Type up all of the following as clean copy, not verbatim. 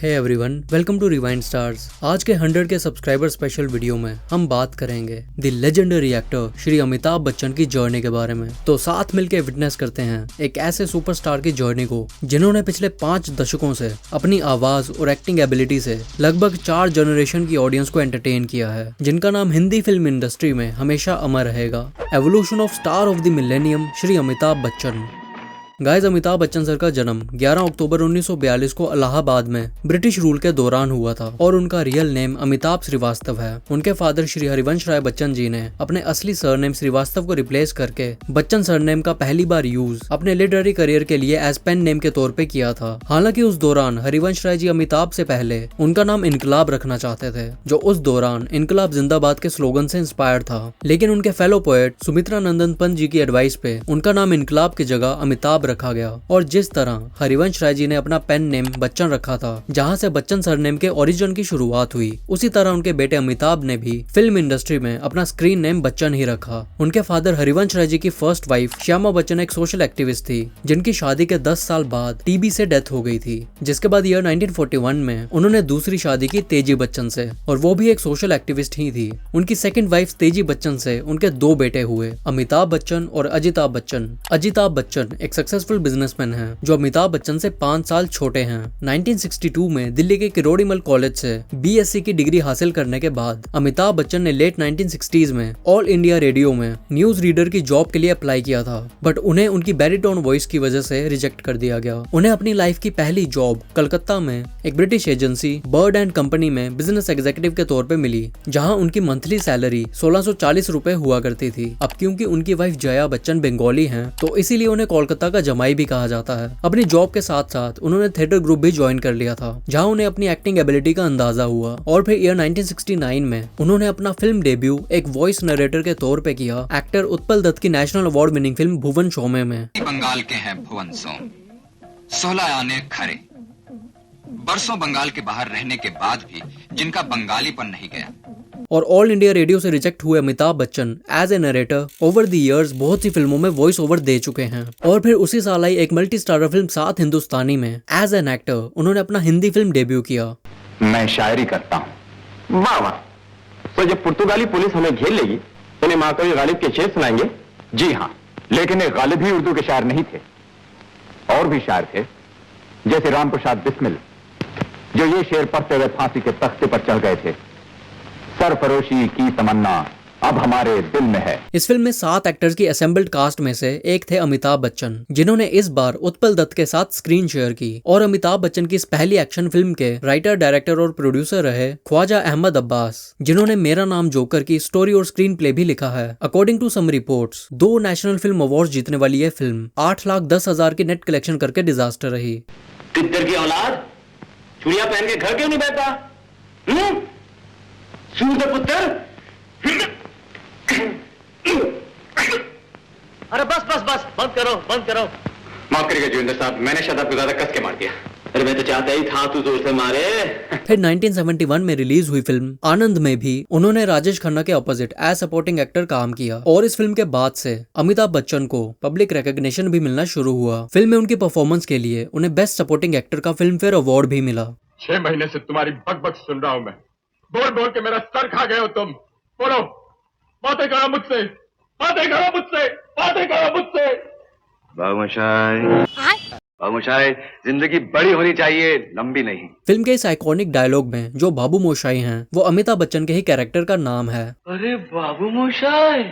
Hey everyone, welcome to rewind stars. आज के 100 के सब्सक्राइबर स्पेशल वीडियो में हम बात करेंगे the legendary actor Shri Amitabh Bachchan की जर्नी के बारे में। तो साथ मिलकर विटनेस करते हैं एक ऐसे सुपरस्टार की जर्नी को जिन्होंने पिछले 5 दशकों से अपनी आवाज और एक्टिंग एबिलिटी से लगभग 4 जनरेशन की ऑडियंस को एंटरटेन किया है, जिनका नाम हिंदी फिल्म इंडस्ट्री में हमेशा अमर रहेगा। Evolution of star of the millennium Shri Amitabh Bachchan. Guys, Amitabh Bachchan sir का जन्म 11 अक्टूबर 1942 को इलाहाबाद में ब्रिटिश रूल के दौरान हुआ था और उनका रियल नेम अमिताभ श्रीवास्तव है। उनके फादर श्री हरिवंश राय बच्चन जी ने अपने असली सरनेम श्रीवास्तव को रिप्लेस करके बच्चन सरनेम का पहली बार यूज अपने लिटरेरी करियर के लिए एज पेन नेम के तौर पे किया था। हालांकि उस दौरान हरिवंश राय जी अमिताभ से पहले उनका नाम इनकलाब रखना चाहते थे, जो उस दौरान इनकलाब जिंदाबाद के स्लोगन से इंस्पायर था। लेकिन उनके फेलो पोएट सुमित्रा नंदन पंत जी की एडवाइस पे उनका नाम इनकलाब की जगह अमिताभ रखा गया। और जिस तरह हरिवंश राय जी ने अपना पेन नेम बच्चन रखा था, जहां से बच्चन सरनेम के ओरिजिन की शुरुआत हुई, उसी तरह उनके बेटे अमिताभ ने भी फिल्म इंडस्ट्री में अपना स्क्रीन नेम बच्चन ही रखा। उनके फादर हरिवंश राय जी की फर्स्ट वाइफ श्यामा बच्चन एक सोशल एक्टिविस्ट थी, जिनकी शादी के 10 साल बाद टीबी से डेथ हो गई थी। जिसके बाद ईयर 1941 में उन्होंने दूसरी शादी की तेजी बच्चन से, और वो भी एक सोशल एक्टिविस्ट ही थी। उनकी सेकंड वाइफ तेजी बच्चन से उनके 2 बेटे हुए, अमिताभ बच्चन और अजिताभ बच्चन। अजिताभ बच्चन एक सक्सेसफुल बिजनेसमैन हैं जो अमिताभ बच्चन से 5 साल छोटे हैं। 1962 में दिल्ली के किरोड़ीमल कॉलेज से बीएससी की डिग्री हासिल करने के बाद अमिताभ बच्चन ने लेट 1960s में ऑल इंडिया रेडियो में न्यूज रीडर की जॉब के लिए अप्लाई किया था, बट उन्हें उनकी बैरिटोन वॉइस की वजह से रिजेक्ट कर दिया गया। उन्हें अपनी लाइफ की पहली जॉब कलकत्ता में एक British agency bird and company में बिजनेस एग्जीक्यूटिव के तौर पे मिली, जहां उनकी मंथली सैलरी 1640 रुपए हुआ करती थी। अब क्योंकि उनकी वाइफ जया बच्चन बंगाली हैं, तो इसीलिए उन्हें कोलकाता का जमाई भी कहा जाता है। अपनी जॉब के साथ साथ उन्होंने थिएटर ग्रुप भी ज्वाइन कर लिया था, जहां उन्हें अपनी एक्टिंग एबिलिटी का अंदाजा हुआ। और फिर ईयर 1969 में उन्होंने अपना फिल्म डेब्यू एक वॉइस नरेटर के तौर पे किया एक्टर उत्पल दत्त की नेशनल अवार्ड विनिंग फिल्म भुवन शोमे में। बंगाल के हैं भुवन सोम, 16 आने खरे, बरसों बंगाल के बाहर रहने के बाद भी जिनका बंगालीपन नहीं गया। और ऑल इंडिया रेडियो से रिजेक्ट हुए Amitabh Bachchan as a narrator over the years बहुत सी फिल्मों में वॉइस ओवर दे चुके हैं। और फिर उसी साल आई एक मल्टी स्टारर फिल्म सात हिंदुस्तानी में एज एन एक्टर उन्होंने अपना हिंदी फिल्म डेब्यू किया। मैं शायरी करता हूँ। वाह वाह। तो जब पुर्तगाली पुलिस हमें घेर लेगी तो उन्हें महाकवि गालिब के शेर सुनाएंगे? जी हाँ, लेकिन ये गालिब ही उर्दू के शायर नहीं थे, और भी शायर थे, जैसे राम प्रसाद बिस्मिल, जो ये शेर पढ़ते हुए फांसी के तख्ते पर चढ़ गए थे। सरफरोशी की तमन्ना अब हमारे दिल में है। इस फिल्म में 7 एक्टर्स की असेंबल्ड कास्ट में से एक थे अमिताभ बच्चन, जिन्होंने इस बार उत्पल दत्त के साथ स्क्रीन शेयर की। और अमिताभ बच्चन की इस पहली एक्शन फिल्म के राइटर, डायरेक्टर और प्रोड्यूसर रहे ख्वाजा अहमद अब्बास, जिन्होंने मेरा नाम जोकर की स्टोरी और स्क्रीन प्ले भी लिखा है। According to some reports 2 national film award जीतने वाली यह फिल्म 8,10,000 की नेट कलेक्शन करके डिजास्टर रही। तितर की औलाद चूड़ियां पहन के घर क्यों नहीं बैठता? सूद पुत्र। अरे बस बस बस, बंद करो बंद करो। माफ करिएगा जोगिंदर साहब, मैंने शायद आपको ज्यादा कस के मार दिया। अरे मैं तो चाहता ही था तू जोर से मारे। फिर 1971 में रिलीज हुई फिल्म आनंद में भी उन्होंने राजेश खन्ना के ऑपोजिट एज सपोर्टिंग एक्टर काम किया। और इस फिल्म के बाद से अमिताभ बच्चन को पब्लिक रिकॉग्निशन भी मिलना शुरू हुआ। फिल्म में उनकी परफॉर्मेंस के लिए उन्हें बेस्ट सपोर्टिंग एक्टर का फिल्म फेयर अवार्ड भी मिला। 6 महीने से तुम्हारी बकबक सुन रहा हूं मैं, बोल बोल के मेरा सर खा गए हो तुम। बोलो, बातें करो मुझसे, बातें करो मुझसे, बातें करो मुझसे। बाबूशाही, जिंदगी बड़ी होनी चाहिए, लंबी नहीं। फिल्म के इस आइकॉनिक डायलॉग में जो बाबू मोशाई हैं, वो अमिताभ बच्चन के ही कैरेक्टर का नाम है। अरे बाबू मोशाई,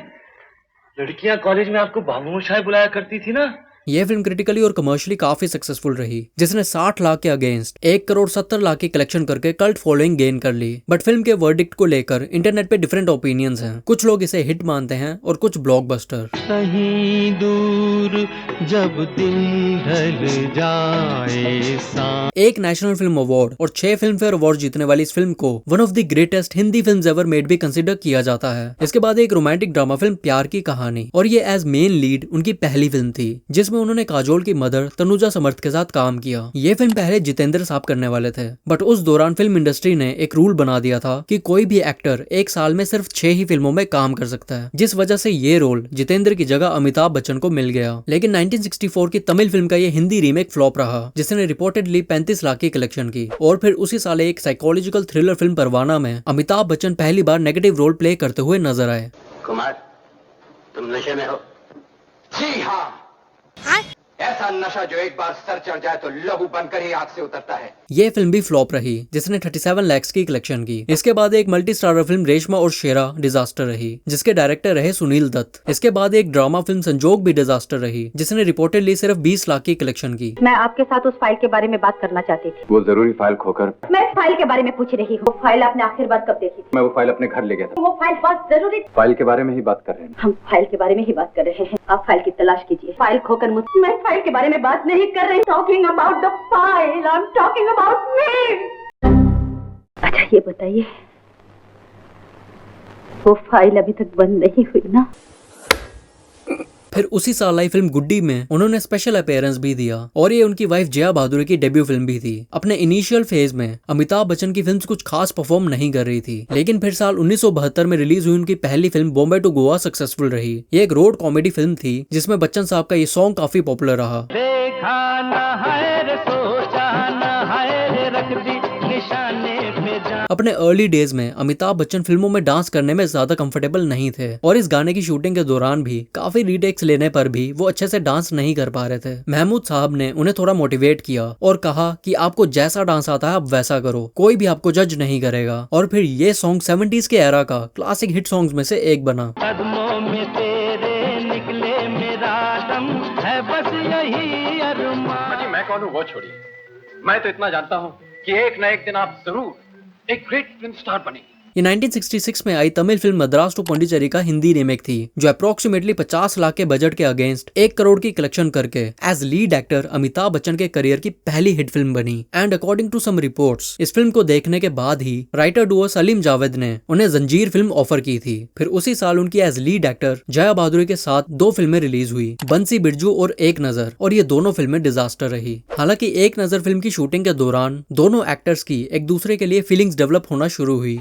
लड़कियां कॉलेज में आपको बाबू मोशाई बुलाया करती थी ना। यह फिल्म क्रिटिकली और कमर्शियली काफी सक्सेसफुल रही, जिसने 60 लाख के अगेंस्ट 1 करोड़ 70 लाख की कलेक्शन करके कल्ट फॉलोइंग गेन कर ली। बट फिल्म के वर्डिक्ट को लेकर इंटरनेट पे डिफरेंट ओपिनियंस हैं। कुछ लोग इसे हिट मानते हैं और कुछ ब्लॉकबस्टर। कहीं दूर जब दिल ढल जाए सा। एक नेशनल फिल्म अवार्ड और 6 फिल्म फेयर अवार्ड जीतने वाली इस फिल्म को one of the greatest Hindi films ever made भी कंसिडर किया जाता है। इसके बाद एक रोमांटिक ड्रामा फिल्म प्यार की कहानी, और ये एज मेन लीड उनकी पहली फिल्म थी, जिसमें उन्होंने काजोल की मदर तनुजा समर्थ के साथ काम किया। ये फिल्म पहले जितेंद्र साहब करने वाले थे, बट उस दौरान फिल्म इंडस्ट्री ने एक रूल बना दिया था कि कोई भी एक्टर एक साल में सिर्फ 6 ही फिल्मों में काम कर सकता है, जिस वजह से ये रोल जितेंद्र की जगह अमिताभ बच्चन को मिल गया। लेकिन 1964 की तमिल फिल्म का ये हिंदी रीमेक फ्लॉप रहा, जिसने रिपोर्टेडली 35 लाख की कलेक्शन की। और फिर उसी साल एक साइकोलॉजिकल थ्रिलर फिल्म परवाना में अमिताभ बच्चन पहली बार नेगेटिव रोल प्ले करते हुए नजर आए। कुमार, तुम नशे में हो? जी हाँ। ऐसा नशा जो एक बार सर चढ़ जाए तो लहू बनकर ही आंख से उतरता है। ये फिल्म भी फ्लॉप रही, जिसने 37 लाख की कलेक्शन की। इसके बाद एक मल्टी स्टारर फिल्म रेशमा और शेरा डिजास्टर रही, जिसके डायरेक्टर रहे सुनील दत्त। इसके बाद एक ड्रामा फिल्म संजोग भी डिजास्टर रही, जिसने रिपोर्टेडली सिर्फ 20 लाख की कलेक्शन की। मैं आपके साथ उस फाइल के बारे में बात करना चाहती थी। वो जरूरी फाइल खोकर। मैं इस फाइल के बारे में पूछ रही हूँ। फाइल आपने आखिर बार कब देखी थी? मैं वो फाइल अपने घर ले गया था। वो फाइल बहुत जरूरी। फाइल के बारे में ही बात कर रहे हैं। हम फाइल के बारे में ही बात कर रहे हैं। आप फाइल की तलाश कीजिए। फाइल खोकर मुझ। मैं फाइल के बारे में बात नहीं कर रही। Talking about the file. I am talking about me. अच्छा ये बताइए, वो फाइल अभी तक बंद नहीं हुई ना? फिर उसी साल आई फिल्म गुड्डी में उन्होंने स्पेशल अपीयरेंस भी दिया, और ये उनकी वाइफ जया बहादुर की डेब्यू फिल्म भी थी। अपने इनिशियल फेज में अमिताभ बच्चन की फिल्म्स कुछ खास परफॉर्म नहीं कर रही थी, लेकिन फिर साल 1972 में रिलीज हुई उनकी पहली film Bombay to Goa successful रही। ये एक रोड कॉमेडी फिल्म थी, जिसमें बच्चन साहब का ये सॉन्ग काफी पॉपुलर रहा। अपने अर्ली डेज में अमिताभ बच्चन फिल्मों में डांस करने में ज्यादा कंफर्टेबल नहीं थे, और इस गाने की शूटिंग के दौरान भी काफी रीटेक्स लेने पर भी वो अच्छे से डांस नहीं कर पा रहे थे। महमूद साहब ने उन्हें थोड़ा मोटिवेट किया और कहा कि आपको जैसा डांस आता है आप वैसा करो, कोई भी आपको जज नहीं करेगा। और फिर ये सॉन्ग 70s के एरा का क्लासिक हिट सॉन्ग्स में से एक बना। कदमों में तेरे निकले मेरा दम है, बस यही अरमान। मैं कौन हूँ वो छोड़िए, मैं तो इतना जानता हूँ कि एक न एक दिन आप जरूर एक ग्रेट फिल्म स्टार बनेंगे। ये 1966 में आई तमिल फिल्म मद्रास टू पौंडीचेरी का हिंदी रीमेक थी, जो अप्रोक्सीमेटली 50 लाख के बजट के अगेंस्ट 1 करोड़ की कलेक्शन करके as lead actor Amitabh Bachchan के करियर की पहली हिट फिल्म बनी। And according to some reports, इस फिल्म को देखने के बाद ही राइटर डुओ सलीम जावेद ने उन्हें जंजीर फिल्म ऑफर की थी। फिर उसी साल उनकी एज लीड एक्टर जया बहादुर के साथ 2 फिल्में रिलीज हुई, बंसी बिरजू और एक नजर, और ये दोनों फिल्में डिजास्टर रही। हालांकि एक नजर फिल्म की शूटिंग के दौरान दोनों एक्टर्स की एक दूसरे के लिए फीलिंग्स डेवलप होना शुरू हुई।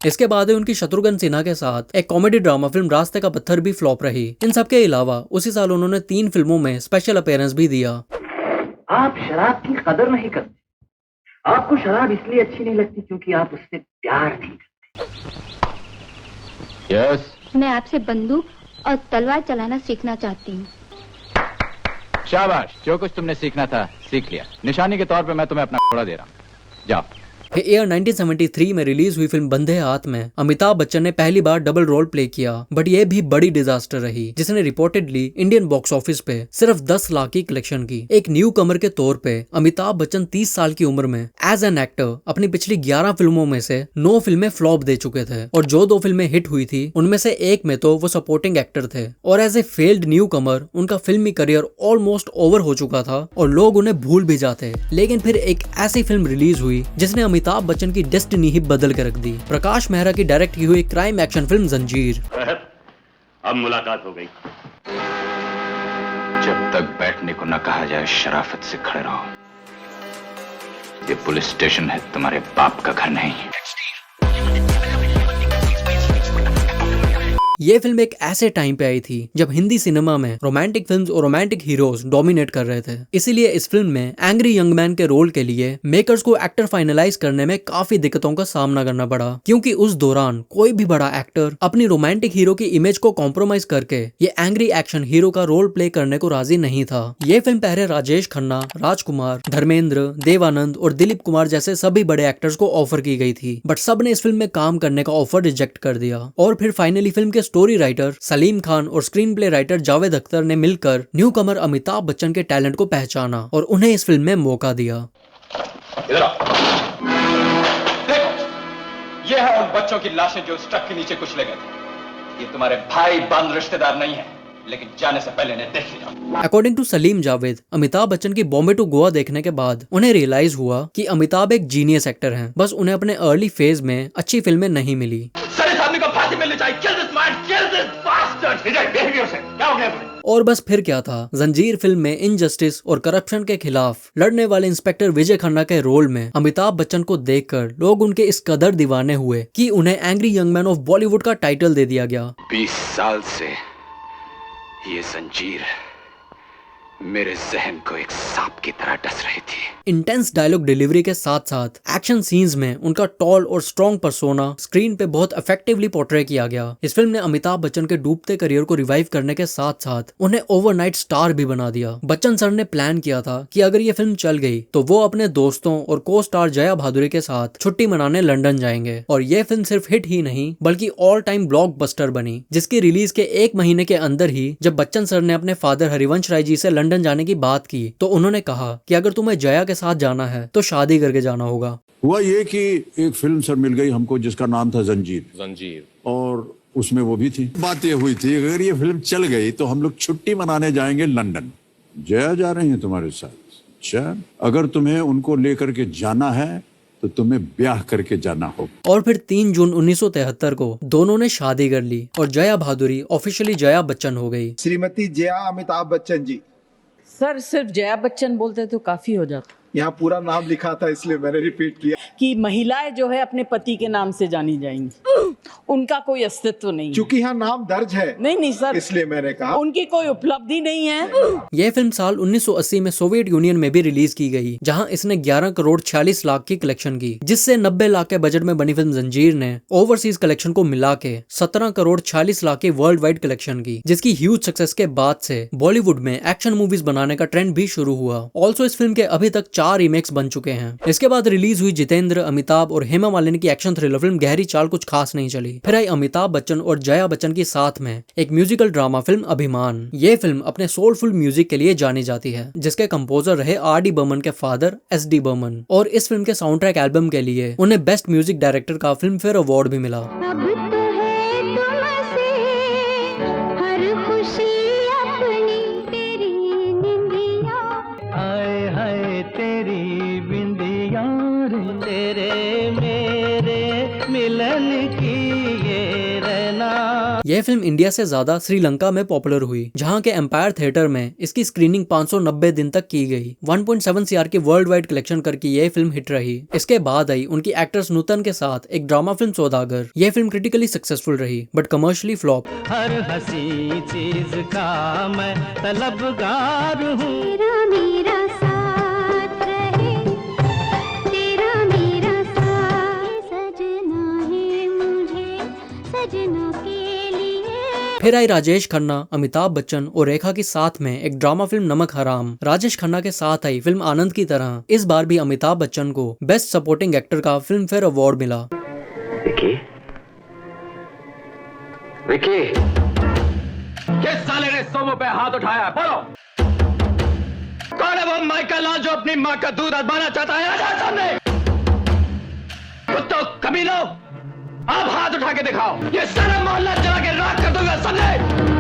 इसके बाद उनकी शत्रुघ्न सिन्हा के साथ एक कॉमेडी ड्रामा फिल्म रास्ते का पत्थर भी फ्लॉप रही। इन सब के अलावा उसी साल उन्होंने 3 फिल्मों में स्पेशल अपीयरेंस भी दिया। आप शराब की कदर नहीं करते। आपको शराब इसलिए अच्छी नहीं लगती क्योंकि आप उससे प्यार नहीं करते। यस। मैं आपसे बंदूक और तलवार चलाना सीखना चाहती हूँ। शाबाश, जो कुछ तुमने सीखना था सीख लिया। निशानी के तौर पे मैं तुम्हें अपना घोड़ा दे रहा हूँ, जाओ। ईयर 1973 में रिलीज हुई फिल्म बंधे हाथ में अमिताभ बच्चन ने पहली बार डबल रोल प्ले किया, बट ये भी बड़ी डिजास्टर रही, जिसने रिपोर्टेडली इंडियन बॉक्स ऑफिस पे सिर्फ 10 लाख की कलेक्शन की। एक न्यू कमर के तौर पे अमिताभ बच्चन 30 साल की उम्र में एज एन एक्टर अपनी पिछली 11 फिल्मों में से 9 फिल्में फ्लॉप दे चुके थे, और जो 2 फिल्में हिट हुई थी उनमें से एक में तो वो सपोर्टिंग एक्टर थे। और एज ए फेल्ड न्यू कमर उनका फिल्मी करियर ऑलमोस्ट ओवर हो चुका था और लोग उन्हें भूल भी जाते। लेकिन फिर एक ऐसी फिल्म रिलीज हुई जिसने अमिताभ बच्चन की डेस्टिनी ही बदल कर रख दी। प्रकाश मेहरा की डायरेक्ट की हुई क्राइम एक्शन फिल्म जंजीर। अब मुलाकात हो गई। जब तक बैठने को न कहा जाए शराफत से खड़े रहो। ये पुलिस स्टेशन है, तुम्हारे बाप का घर नहीं। ये फिल्म एक ऐसे टाइम पे आई थी जब हिंदी सिनेमा में रोमांटिक फिल्म्स और रोमांटिक हीरोज डोमिनेट कर रहे थे। इसीलिए इस फिल्म में एंग्री यंग मैन के रोल के लिए मेकर्स को एक्टर फाइनलाइज करने में काफी दिक्कतों का सामना करना पड़ा, क्योंकि उस दौरान कोई भी बड़ा एक्टर अपनी रोमांटिक हीरो की इमेज को कॉम्प्रोमाइज करके ये एंग्री एक्शन हीरो का रोल प्ले करने को राजी नहीं था। ये फिल्म पहले राजेश खन्ना, राजकुमार, धर्मेंद्र, देवानंद और दिलीप कुमार जैसे सभी बड़े एक्टर्स को ऑफर की गई थी, बट सब ने इस फिल्म में काम करने का ऑफर रिजेक्ट कर दिया। और फिर फाइनली फिल्म के स्टोरी राइटर सलीम खान और screen play writer Javed Akhtar ने मिलकर न्यू कमर अमिताभ बच्चन के टैलेंट को पहचाना और उन्हें इस फिल्म में मौका दिया। इधर आओ। देखो, ये है उन बच्चों की लाशें जो उस ट्रक के नीचे कुचले गए थे। ये तुम्हारे भाई बंद रिश्तेदार नहीं है, लेकिन जाने से पहले इन्हें देख लिया। अकॉर्डिंग टू सलीम जावेद, अमिताभ बच्चन की बॉम्बे टू गोवा देखने के बाद उन्हें रियलाइज हुआ कि अमिताभ एक जीनियस एक्टर हैं, बस उन्हें अपने अर्ली फेज में अच्छी फिल्में नहीं मिली। और बस फिर क्या था, जंजीर फिल्म में इनजस्टिस और करप्शन के खिलाफ लड़ने वाले इंस्पेक्टर विजय खन्ना के रोल में अमिताभ बच्चन को देखकर लोग उनके इस कदर दीवाने हुए कि उन्हें angry young man of Bollywood का टाइटल दे दिया गया। 20 साल से ये जंजीर मेरे जहन को एक सांप की तरह डस रही थी। इंटेंस डायलॉग डिलीवरी के साथ साथ एक्शन सीन्स में उनका टॉल और स्ट्रॉन्ग पर्सोना स्क्रीन पे बहुत इफेक्टिवली पोर्ट्रे किया गया। इस फिल्म ने अमिताभ बच्चन के डूबते करियर को रिवाइव करने के साथ साथ उन्हें ओवरनाइट स्टार भी बना दिया। बच्चन सर ने प्लान किया था कि अगर ये फिल्म चल गई तो वो अपने दोस्तों और को स्टार जया भादुरी के साथ छुट्टी मनाने लंदन जाएंगे। और ये फिल्म सिर्फ हिट ही नहीं बल्कि ऑल टाइम ब्लॉकबस्टर बनी, जिसकी रिलीज के 1 महीने के अंदर ही जब बच्चन सर ने अपने फादर हरिवंश राय जी से लंदन जाने की बात की तो उन्होंने कहा कि अगर तुम्हें जया के साथ जाना है तो शादी करके जाना होगा। हुआ ये कि एक फिल्म सर मिल गई हमको जिसका नाम था जंजीर, और उसमें वो भी थी। बात ये हुई थी अगर ये फिल्म चल गई तो हम लोग छुट्टी मनाने जाएंगे लंदन। जया जा रही है तुम्हारे साथ? अच्छा, अगर तुम्हें उनको लेकर के जाना है तो तुम्हें ब्याह करके जाना होगा। और फिर 3 जून 1973 को दोनों ने शादी कर ली और जया भादुरी ऑफिशियली जया बच्चन हो गई। श्रीमती जया अमिताभ बच्चन जी। सर सिर्फ जया बच्चन बोलते तो काफी हो जाता। यहाँ पूरा नाम लिखा था इसलिए मैंने रिपीट किया कि महिलाएं जो है अपने पति के नाम से जानी जाएंगी, उनका कोई अस्तित्व नहीं। क्योंकि यहाँ नाम दर्ज है। नहीं सर, इसलिए मैंने कहा उनकी कोई उपलब्धि नहीं है। यह फिल्म साल 1980 में सोवियत यूनियन में भी रिलीज की गई, जहां इसने 11 करोड़ 46 लाख की कलेक्शन की, जिससे 90 लाख के बजट में बनी फिल्म जंजीर ने ओवरसीज कलेक्शन को मिला के 17 करोड़ 40 लाख की वर्ल्ड वाइड कलेक्शन की, जिसकी ह्यूज सक्सेस के बाद से बॉलीवुड में एक्शन मूवीज बनाने का ट्रेंड भी शुरू हुआ। ऑल्सो इस फिल्म के अभी तक 4 रीमेक्स बन चुके हैं। इसके बाद रिलीज हुई जितेंद्र, अमिताभ और हेमा मालिनी की एक्शन थ्रिलर फिल्म गहरी चाल कुछ खास नहीं चली। फिर आई अमिताभ बच्चन और जया बच्चन की साथ में एक म्यूजिकल ड्रामा फिल्म अभिमान। ये फिल्म अपने सोलफुल म्यूजिक के लिए जानी जाती है, जिसके कंपोजर रहे R.D. बर्मन के फादर S.D. बर्मन, और इस फिल्म के साउंड ट्रैक एल्बम के लिए उन्हें बेस्ट म्यूजिक डायरेक्टर का फिल्म फेयर अवार्ड भी मिला। यह फिल्म इंडिया से ज्यादा श्रीलंका में पॉपुलर हुई, जहां के एम्पायर थिएटर में इसकी स्क्रीनिंग 590 दिन तक की गई। 1.7 CR की वर्ल्ड वाइड कलेक्शन करके यह फिल्म हिट रही। इसके बाद आई उनकी एक्टर्स नूतन के साथ एक ड्रामा फिल्म सौदागर। यह फिल्म क्रिटिकली सक्सेसफुल रही बट कमर्शियली फ्लॉप। हर हंसी चीज का मैं तलबगार हूँ। फिर आई राजेश खन्ना, अमिताभ बच्चन और रेखा के साथ में एक ड्रामा फिल्म नमक हराम। राजेश खन्ना के साथ आई फिल्म आनंद की तरह। इस बार भी अमिताभ बच्चन को बेस्ट सपोर्टिंग एक्टर का फिल्म फेयर अवार्ड मिला। विकी, विकी, किस साले ने सोमो पे हाथ उठाया? बोलो, कौन है वो माइकल लाल जो अपनी माँ का दूध आजमाना चाहता है? आ जाओ सामने। कुत्तों, कमीनों, आप हाथ उठा के दिखाओ, ये सारा मोहल्ला जला के राख कर दूंगा, समझे?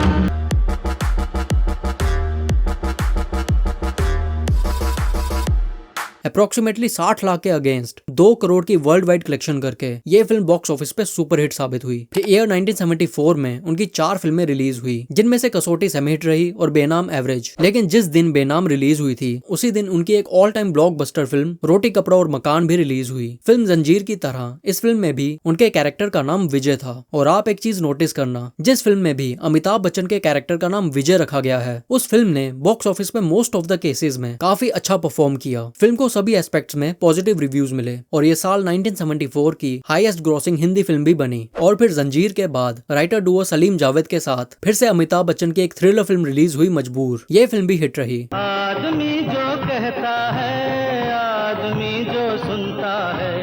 अप्रोक्सीमेटली 60 लाख के अगेंस्ट 2 करोड़ की वर्ल्ड वाइड कलेक्शन करके ये फिल्म बॉक्स ऑफिस पे सुपर हिट साबित हुई। फिर ईयर 1974 में उनकी 4 फिल्में रिलीज हुई, जिनमें से कसौटी सेमी हिट रही और बेनाम एवरेज। लेकिन जिस दिन बेनाम रिलीज हुई थी उसी दिन उनकी एक ऑल टाइम ब्लॉकबस्टर फिल्म रोटी कपड़ा और मकान भी रिलीज हुई। फिल्म जंजीर की तरह इस फिल्म में भी उनके कैरेक्टर का नाम विजय था। और आप एक चीज नोटिस करना, जिस फिल्म में भी अमिताभ बच्चन के कैरेक्टर का नाम विजय रखा गया है, उस फिल्म ने बॉक्स ऑफिस पे मोस्ट ऑफ द केसेस में काफी अच्छा परफॉर्म किया। फिल्म को सभी एस्पेक्ट्स में पॉजिटिव रिव्यूज मिले और ये साल 1974 की हाईएस्ट ग्रॉसिंग हिंदी फिल्म भी बनी। और फिर जंजीर के बाद राइटर डुओ सलीम जावेद के साथ फिर से अमिताभ बच्चन की एक थ्रिलर फिल्म रिलीज हुई मजबूर। ये फिल्म भी हिट रही। आदमी जो कहता है, आदमी जो सुनता है,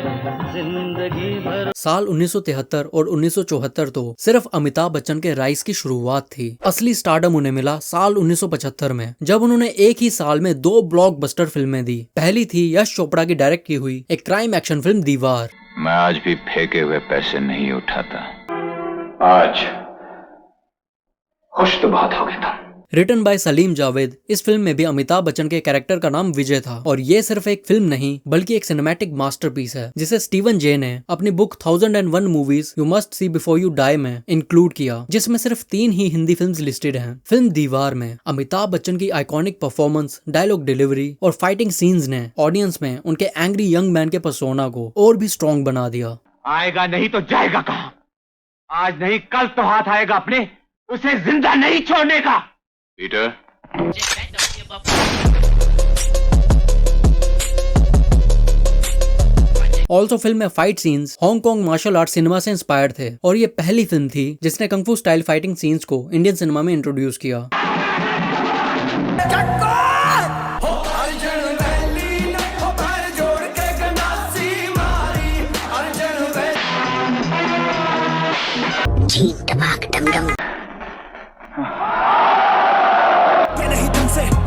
जिंदगी भर। साल 1973 और 1974 तो सिर्फ अमिताभ बच्चन के राइज की शुरुआत थी। असली स्टारडम उन्हें मिला साल 1975 में, जब उन्होंने एक ही साल में 2 ब्लॉकबस्टर फिल्में दी। पहली थी यश चोपड़ा की डायरेक्ट की हुई एक क्राइम एक्शन फिल्म दीवार। मैं आज भी फेंके हुए पैसे नहीं उठाता। आज खुश तो बहुत हो गया था। Written by Salim Javed. इस फिल्म में भी अमिताभ बच्चन के कैरेक्टर का नाम विजय था। और ये सिर्फ एक फिल्म नहीं बल्कि एक सिनेमैटिक मास्टरपीस है, जिसे स्टीवन जे ने अपनी book 1001 movies you must see before you die में इंक्लूड किया, जिसमें सिर्फ 3 ही हिंदी फिल्म्स लिस्टेड हैं। फिल्म दीवार में अमिताभ बच्चन की आइकॉनिक परफॉर्मेंस, डायलॉग डिलीवरी और फाइटिंग सीन्स ने ऑडियंस में उनके एंग्री यंग मैन के पर्सोना को और भी स्ट्रॉन्ग बना दिया। आएगा नहीं तो जाएगा कहाँ? आज नहीं कल तो हाथ आएगा अपने, उसे जिंदा नहीं छोड़ने का। पीटर, ऑल्सो फिल्म में fight scenes Hong Kong martial art cinema से इंस्पायर्ड थे और ये पहली फिल्म थी जिसने कंग-फू स्टाइल फाइटिंग सीन्स को इंडियन सिनेमा में इंट्रोड्यूस किया।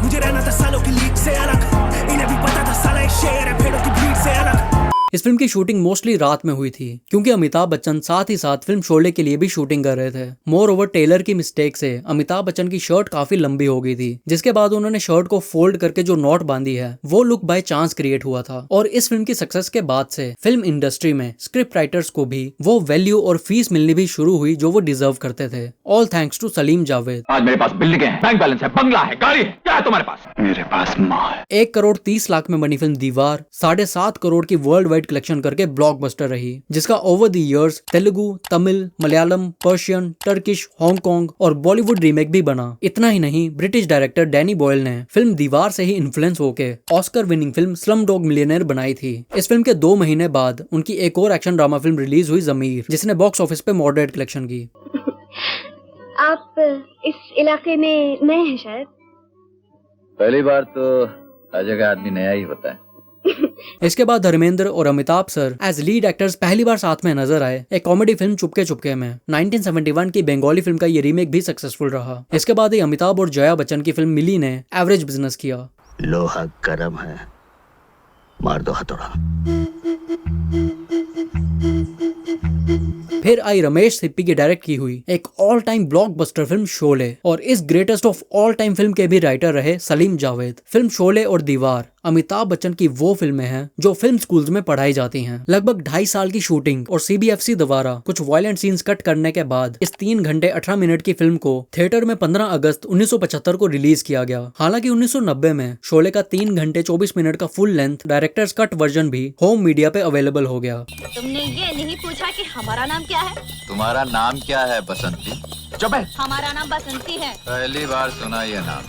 मुझे रहना था सालों की लीग से अलग, इन्हें भी पता था साला एक शेर है भेड़ों की भीड़ से अलग। इस फिल्म की शूटिंग मोस्टली रात में हुई थी क्योंकि अमिताभ बच्चन साथ ही साथ फिल्म शोले के लिए भी शूटिंग कर रहे थे। मोर ओवर टेलर की मिस्टेक से अमिताभ बच्चन की शर्ट काफी लंबी हो गई थी, जिसके बाद उन्होंने शर्ट को फोल्ड करके जो नॉट बांधी है वो लुक बाय चांस क्रिएट हुआ था। और इस फिल्म की सक्सेस के बाद से फिल्म इंडस्ट्री में स्क्रिप्ट राइटर्स को भी वो वैल्यू और फीस मिलनी भी शुरू हुई जो वो डिजर्व करते थे। All thanks to Salim Javed. आज मेरे पास बिल्डिंगें हैं, बैंक बैलेंस है, बंगला है, गाड़ी है, क्या है तुम्हारे पास? मेरे पास माँ है। 1 करोड़ 30 लाख में बनी फिल्म दीवार 7.5 करोड़ की वर्ल्ड वाइड कलेक्शन करके ब्लॉकबस्टर रही, जिसका over the years Telugu, Tamil, Malayalam, Persian, Turkish, Hong Kong और बॉलीवुड रीमेक भी बना। इतना ही नहीं, ब्रिटिश डायरेक्टर डैनी बॉयल ने फिल्म दीवार से ही इन्फ्लुएंस होके Oscar winning film Slumdog millionaire बनाई थी। इस फिल्म के 2 महीने बाद उनकी एक और एक्शन ड्रामा फिल्म रिलीज हुई जमीर, जिसने बॉक्स ऑफिस पे मॉडरेट कलेक्शन की। आप इस इलाके में नए हैं शायद? पहली बार तो हर जगह आदमी नया ही होता है। इसके बाद धर्मेंद्र और Amitabh sir as lead actors पहली बार साथ में नजर आए एक कॉमेडी फिल्म चुपके चुपके में। 1971 की बंगाली फिल्म का ये रीमेक भी सक्सेसफुल रहा। इसके बाद ही अमिताभ और जया बच्चन की फिल्म मिली ने एवरेज बिजनेस किया। लोहा गर्म है, मार दो हथौड़ा। फिर आई रमेश सिप्पी की डायरेक्ट की हुई एक all time blockbuster film Sholay, और इस greatest of all time film के भी राइटर रहे सलीम जावेद। फिल्म शोले और दीवार अमिताभ बच्चन की वो फिल्में हैं जो फिल्म स्कूल्स में पढ़ाई जाती हैं। लगभग 2.5 साल की शूटिंग और सीबीएफसी द्वारा कुछ वायलेंट सीन्स कट करने के बाद इस 3 घंटे 18 मिनट की फिल्म को थिएटर में 15 अगस्त 1975 को रिलीज किया गया। हालांकि 1990 में शोले का 3 घंटे 24 मिनट का full length directors cut version भी होम मीडिया पे अवेलेबल हो गया। तुमने ये नहीं पूछा कि हमारा नाम क्या है? तुम्हारा नाम क्या है बसंती? चुप है। हमारा नाम बसंती है। पहली बार सुना ये नाम।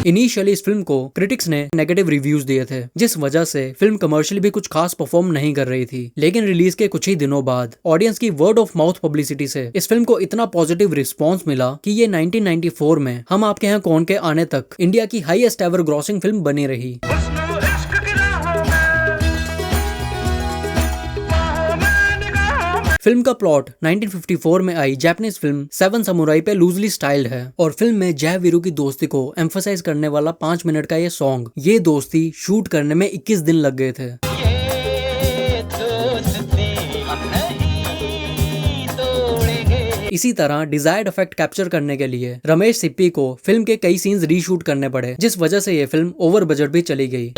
इनिशियली इस फिल्म को क्रिटिक्स ने नेगेटिव रिव्यूज दिए थे, जिस वजह से फिल्म कमर्शियली भी कुछ खास परफॉर्म नहीं कर रही थी। लेकिन रिलीज के कुछ ही दिनों बाद ऑडियंस की वर्ड ऑफ माउथ पब्लिसिटी से इस फिल्म को इतना पॉजिटिव रिस्पांस मिला कि ये 1994 में हम आपके हैं कौन के आने तक इंडिया की हाईएस्ट एवर ग्रॉसिंग फिल्म बनी रही। फिल्म का प्लॉट 1954 में आई जापानीज फिल्म 7 समुराई पे लूजली स्टाइल्ड है, और फिल्म में जय वीरू की दोस्ती को एम्फसाइज करने वाला 5 मिनट का ये सॉन्ग, ये दोस्ती शूट करने में 21 दिन लग गए थे। इसी तरह डिजायर्ड इफेक्ट कैप्चर करने के लिए रमेश सिप्पी को फिल्म के कई सीन्स रीशूट करने पड़े, जिस वजह से ये फिल्म ओवर बजट भी चली गई।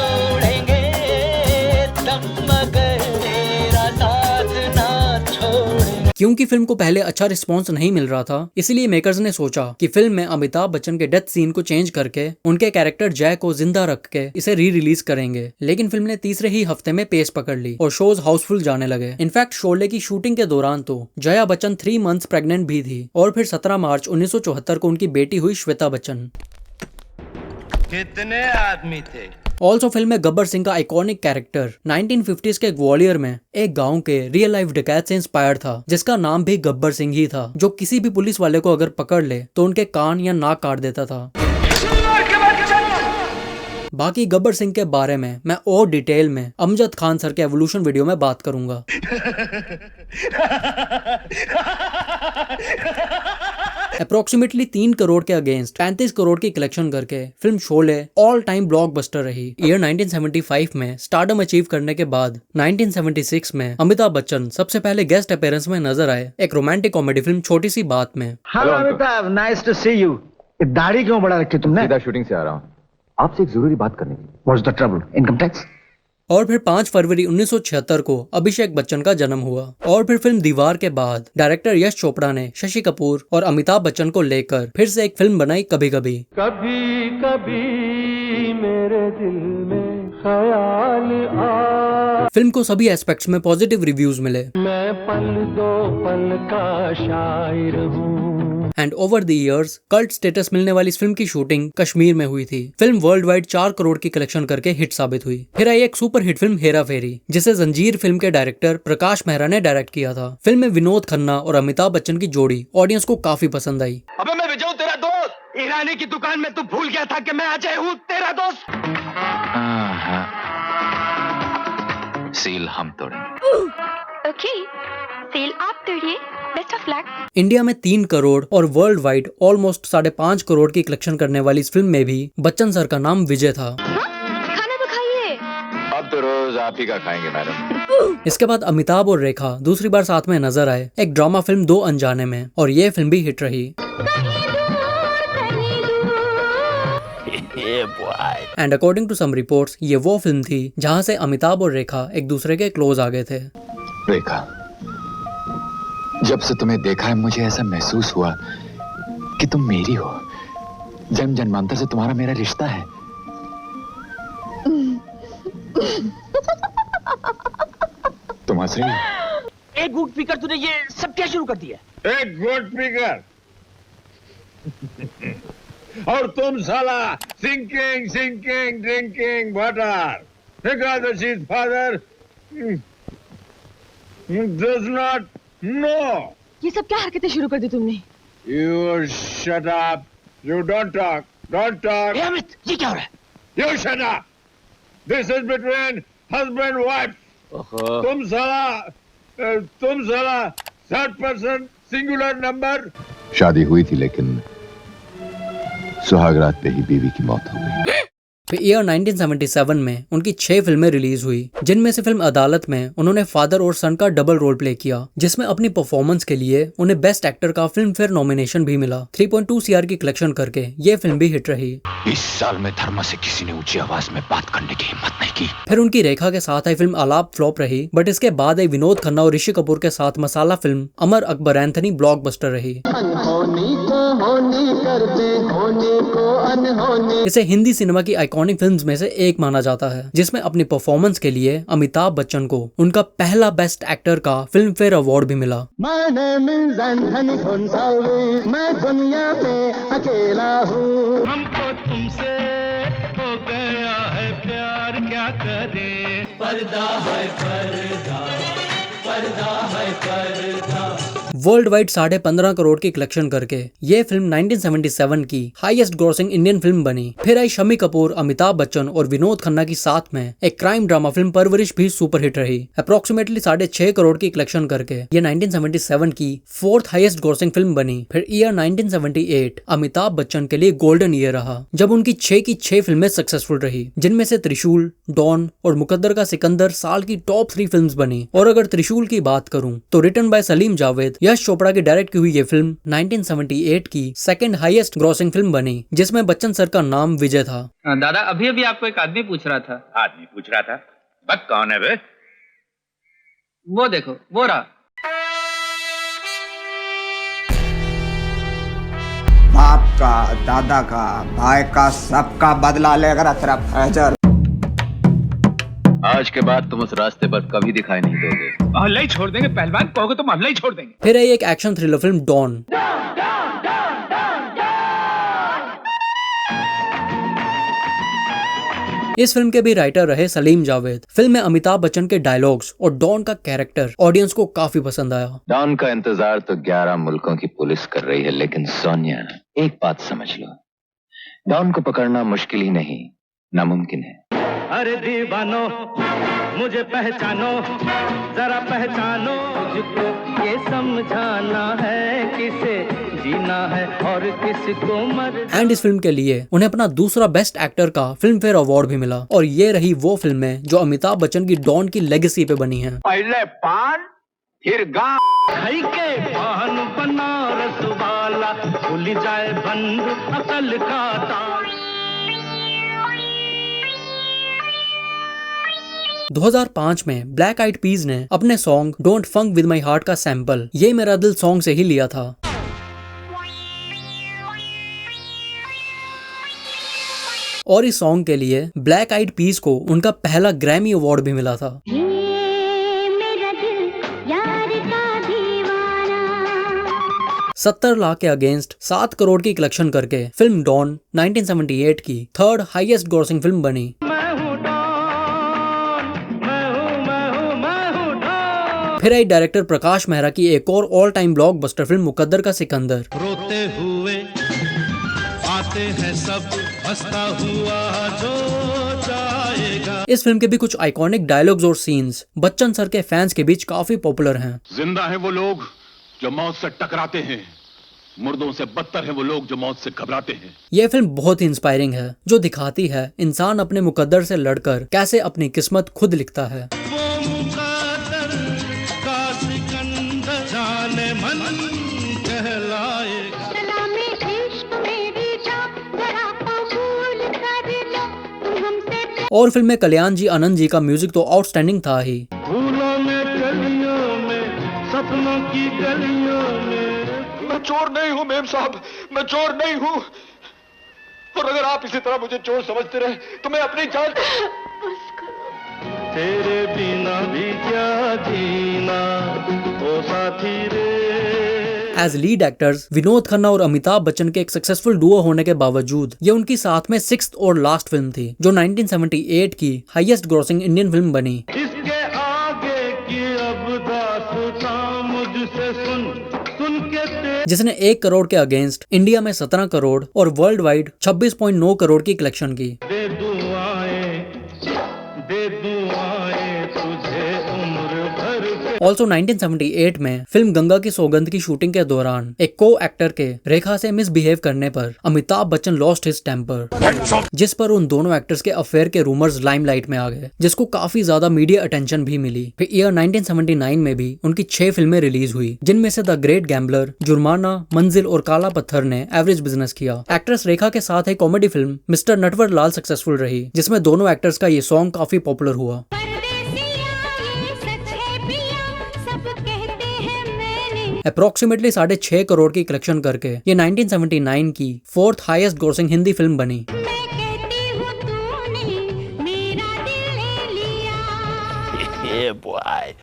क्योंकि फिल्म को पहले अच्छा रिस्पांस नहीं मिल रहा था, इसलिए मेकर्स ने सोचा कि फिल्म में अमिताभ बच्चन के डेथ सीन को चेंज करके उनके कैरेक्टर जय को जिंदा रख के इसे री रिलीज करेंगे। लेकिन फिल्म ने तीसरे ही हफ्ते में पेस पकड़ ली और शोज हाउसफुल जाने लगे। इनफैक्ट शोले की शूटिंग के दौरान तो जया बच्चन 3 मंथ्स प्रेग्नेंट भी थी, और फिर 17 मार्च 1974 को उनकी बेटी हुई श्वेता बच्चन। कितने आदमी थे? ऑल्सो फिल्म में गब्बर सिंह का आइकॉनिक कैरेक्टर 1950s के ग्वालियर में एक गांव के रियल लाइफ डकैत से इंस्पायर्ड था, जिसका नाम भी गब्बर सिंह ही था, जो किसी भी पुलिस वाले को अगर पकड़ ले तो उनके कान या नाक काट देता था। बाकी गब्बर सिंह के बारे में मैं और डिटेल में अमजद खान सर के एवोल्यूशन वीडियो में बात करूंगा। अप्रोक्सीमेटली 3 करोड़ के अगेंस्ट 35 करोड़ की कलेक्शन करके film Sholay all time blockbuster रही। ईयर 1975 में स्टारडम अचीव करने के बाद 1976 में अमिताभ बच्चन सबसे पहले गेस्ट अपीयरेंस में नजर आए एक रोमांटिक कॉमेडी फिल्म छोटी सी बात में। Hello Amitabh, nice to see you. दाढ़ी क्यों बड़ा रखी तुमने? सीधा शूटिंग से आ रहा हूँ, आपसे एक जरूरी बात करनी थी। What's the trouble? Income tax? और फिर 5 फरवरी 1976 को अभिषेक बच्चन का जन्म हुआ। और फिर फिल्म दीवार के बाद डायरेक्टर यश चोपड़ा ने शशि कपूर और अमिताभ बच्चन को लेकर फिर से एक फिल्म बनाई कभी कभी। कभी कभी मेरे दिल में ख्याल आ। फिल्म को सभी एस्पेक्ट्स में पॉजिटिव रिव्यूज मिले। मैं पल दो पल का शायर हूँ। And over the years cult status मिलने वाली इस फिल्म की शूटिंग कश्मीर में हुई थी। फिल्म वर्ल्ड वाइड 4 करोड़ की कलेक्शन करके हिट साबित हुई। फिर आई एक सुपर हिट फिल्म हेरा फेरी, जिसे जंजीर फिल्म के डायरेक्टर प्रकाश मेहरा ने डायरेक्ट किया था। फिल्म में विनोद खन्ना और अमिताभ बच्चन की जोड़ी ऑडियंस को काफी पसंद आई। अबे मैं विजय हूं, तेरा दोस्त। ईरानी की दुकान में तू भूल गया था कि मैं अजय हूँ, तेरा दोस्त। सील हम तोड़ेंगे। ओके, सील आप तोड़िए। Best of luck. इंडिया में 3 करोड़ और वर्ल्ड वाइड ऑलमोस्ट 5.5 करोड़ की कलेक्शन करने वाली इस फिल्म में भी बच्चन सर का नाम विजय था। खाना तो खाइए। अब तो रोज आप ही का खाएंगे मैडम। इसके बाद अमिताभ और रेखा दूसरी बार साथ में नजर आए एक ड्रामा फिल्म 2 अनजाने में, और ये फिल्म भी हिट रही। And according to some reports ये वो फिल्म थी जहां से अमिताभ और रेखा एक दूसरे के क्लोज आ गए थे। रेखा, जब से तुम्हें देखा है मुझे ऐसा महसूस हुआ कि तुम मेरी हो। जन्म जन्मांतर से तुम्हारा मेरा रिश्ता है। तुम हंस रही हो? एक गुड पीकर तूने ये सब क्या शुरू कर दिया? एक गुड फिगर और तुम साला सिंकिंग सिंकिंग ड्रिंकिंग वाटर। एकादशी's father does not know. ये सब क्या हरकतें शुरू कर दी तुमने? You shut up. You don't talk. Don't talk. Amit, ये क्या हो रहा है? You shut up. This is between husband and wife. तुम साला third person singular number. शादी हुई थी लेकिन सुहागरात पे ही बीवी की मौत हो गई। फिर ईयर 1977 में उनकी 6 फिल्में रिलीज हुई, जिनमें से फिल्म अदालत में उन्होंने फादर और सन का डबल रोल प्ले किया, जिसमें अपनी परफॉर्मेंस के लिए उन्हें बेस्ट एक्टर का फिल्म फेयर नॉमिनेशन भी मिला। 3.2 CR की कलेक्शन करके ये फिल्म भी हिट रही। 20 साल में धर्म से किसी ने ऊंची आवाज में बात करने की हिम्मत नहीं की। फिर उनकी रेखा के साथ आई फिल्म आलाप फ्लॉप रही, बट इसके बाद आई विनोद खन्ना और ऋषि कपूर के साथ मसाला film Amar Akbar Anthony blockbuster रही। इसे हिंदी सिनेमा की आइकॉनिक फिल्म्स में से एक माना जाता है, जिसमें अपनी परफॉर्मेंस के लिए अमिताभ बच्चन को उनका पहला बेस्ट एक्टर का फिल्म फेयर अवार्ड भी मिला। मैं दुनिया पे अकेला हूँ। हमको तुमसे हो गया है प्यार, क्या करें? पर्दा है पर्दा, पर्दा है पर्दा। वर्ल्ड वाइड 15.5 करोड़ की कलेक्शन करके ये फिल्म 1977 की हाईएस्ट ग्रॉसिंग इंडियन फिल्म बनी। फिर आई शम्मी कपूर, अमिताभ बच्चन और विनोद खन्ना की साथ में एक क्राइम ड्रामा फिल्म परवरिश भी सुपर हिट रही। अप्रोक्सीमेटली 6.5 करोड़ की कलेक्शन करके ये 1977 की 4th हाईएस्ट ग्रॉसिंग फिल्म बनी। फिर ईयर 1978 अमिताभ बच्चन के लिए गोल्डन ईयर रहा, जब उनकी 6 की 6 फिल्में सक्सेसफुल रही, जिनमें से त्रिशूल, डॉन और मुकद्दर का सिकंदर साल की टॉप 3 फिल्म्स बनी। और अगर त्रिशूल की बात करूं तो रिटन बाय सलीम जावेद, यश चोपड़ा की डायरेक्ट की हुई ये फिल्म 1978 की 2nd हाईएस्ट ग्रॉसिंग फिल्म बनी, जिसमें बच्चन सर का नाम विजय था। दादा, अभी अभी आपको एक आदमी पूछ रहा था। आदमी पूछ रहा था? बक कौन है बे? वो देखो, वो रहा। बाप का, दादा का, भाई का, सबका बदला लेकर तेरा फैजल। आज के बाद तुम उस रास्ते पर कभी दिखाई नहीं दोगे। मोहल्ला ही छोड़ देंगे पहलवान, कहोगे तो मोहल्ला ही छोड़ देंगे। फिर आई एक एक्शन थ्रिलर फिल्म डॉन। इस फिल्म के भी राइटर रहे सलीम जावेद। फिल्म में अमिताभ बच्चन के डायलॉग्स और डॉन का कैरेक्टर ऑडियंस को काफी पसंद आया। डॉन का इंतजार तो 11 मुल्कों की पुलिस कर रही है, लेकिन सोनिया एक बात समझ लो, डॉन को पकड़ना मुश्किल ही नहीं, नामुमकिन है। अरे दीवानो मुझे पहचानो, जरा पहचानो, मुझको ये समझाना है किसे जीना है और किसको मर। एंड इस फिल्म के लिए उन्हें अपना दूसरा बेस्ट एक्टर का फिल्म फेयर अवार्ड भी मिला। और ये रही वो फिल्में जो अमिताभ बच्चन की डॉन की लेगेसी पे बनी है। पहले पान फिर गाँव, खाई के पान बनारस वाला, भूल जाए बंद अकल का ताल। 2005 में ब्लैक आइड पीज ने अपने song don't funk with my heart का सैंपल ये मेरा दिल सॉन्ग से ही लिया था। और इस सॉन्ग के लिए ब्लैक आइड पीस को उनका पहला ग्रैमी अवार्ड भी मिला था। 70 लाख के अगेंस्ट 7 करोड़ की कलेक्शन करके फिल्म डॉन 1978 की थर्ड हाईएस्ट ग्रॉसिंग फिल्म बनी। फिर आई डायरेक्टर प्रकाश मेहरा की एक और ऑल टाइम ब्लॉकबस्टर फिल्म मुकद्दर का सिकंदर। रोते हुए आते हैं सब, हंसता हुआ जो जाएगा। इस फिल्म के भी कुछ आइकॉनिक डायलॉग्स और सीन्स बच्चन सर के फैंस के बीच काफी पॉपुलर हैं। जिंदा है वो लोग जो मौत से टकराते हैं, मुर्दों से बदतर है वो लोग जो मौत से घबराते हैं। यह फिल्म बहुत ही इंस्पायरिंग है, जो दिखाती है इंसान अपने मुकद्दर से लड़कर कैसे अपनी किस्मत खुद लिखता है। और फिल्म में कल्याण जी आनंद जी का म्यूजिक तो आउटस्टैंडिंग था ही। फूलों में गलियों में सपनों की गलियों में। मैं चोर नहीं हूँ मेम साहब, मैं चोर नहीं हूँ, और अगर आप इसी तरह मुझे चोर समझते रहे तो मैं अपनी जान। तेरे बिना भी क्या जीना ओ साथी रे। As lead actors Vinod Khanna और अमिताभ बच्चन के एक सक्सेसफुल डुओ होने के बावजूद ये उनकी साथ में 6th और लास्ट फिल्म थी, जो 1978 की हाईएस्ट ग्रॉसिंग इंडियन फिल्म बनी। इसके आगे की अब दास्तां मुझसे सुन के जिसने 1 करोड़ के अगेंस्ट इंडिया में 17 करोड़ और वर्ल्ड वाइड 26.9 करोड़ की कलेक्शन की। दे दुआएं तुझे उम्र भर के। ऑल्सो 1978 में फिल्म गंगा की सौगंध की शूटिंग के दौरान एक को एक्टर के रेखा से मिसबिहेव करने पर Amitabh Bachchan lost his temper, जिस पर उन दोनों एक्टर्स के अफेयर के रूमर्स लाइमलाइट में आ गए, जिसको काफी ज्यादा मीडिया अटेंशन भी मिली। फिर ईयर 1979 में भी उनकी 6 फिल्में रिलीज हुई, जिनमें से द ग्रेट गैम्बलर, जुर्माना, मंजिल और काला पत्थर ने एवरेज बिजनेस किया। एक्ट्रेस रेखा के साथ एक comedy film mister Natwar Lal successful रही, जिसमें दोनों एक्टर्स का ये सॉन्ग काफी पॉपुलर हुआ। अप्रोक्सीमेटली 6.5 करोड़ की कलेक्शन करके ये 1979 की 4th highest grossing Hindi film बनी।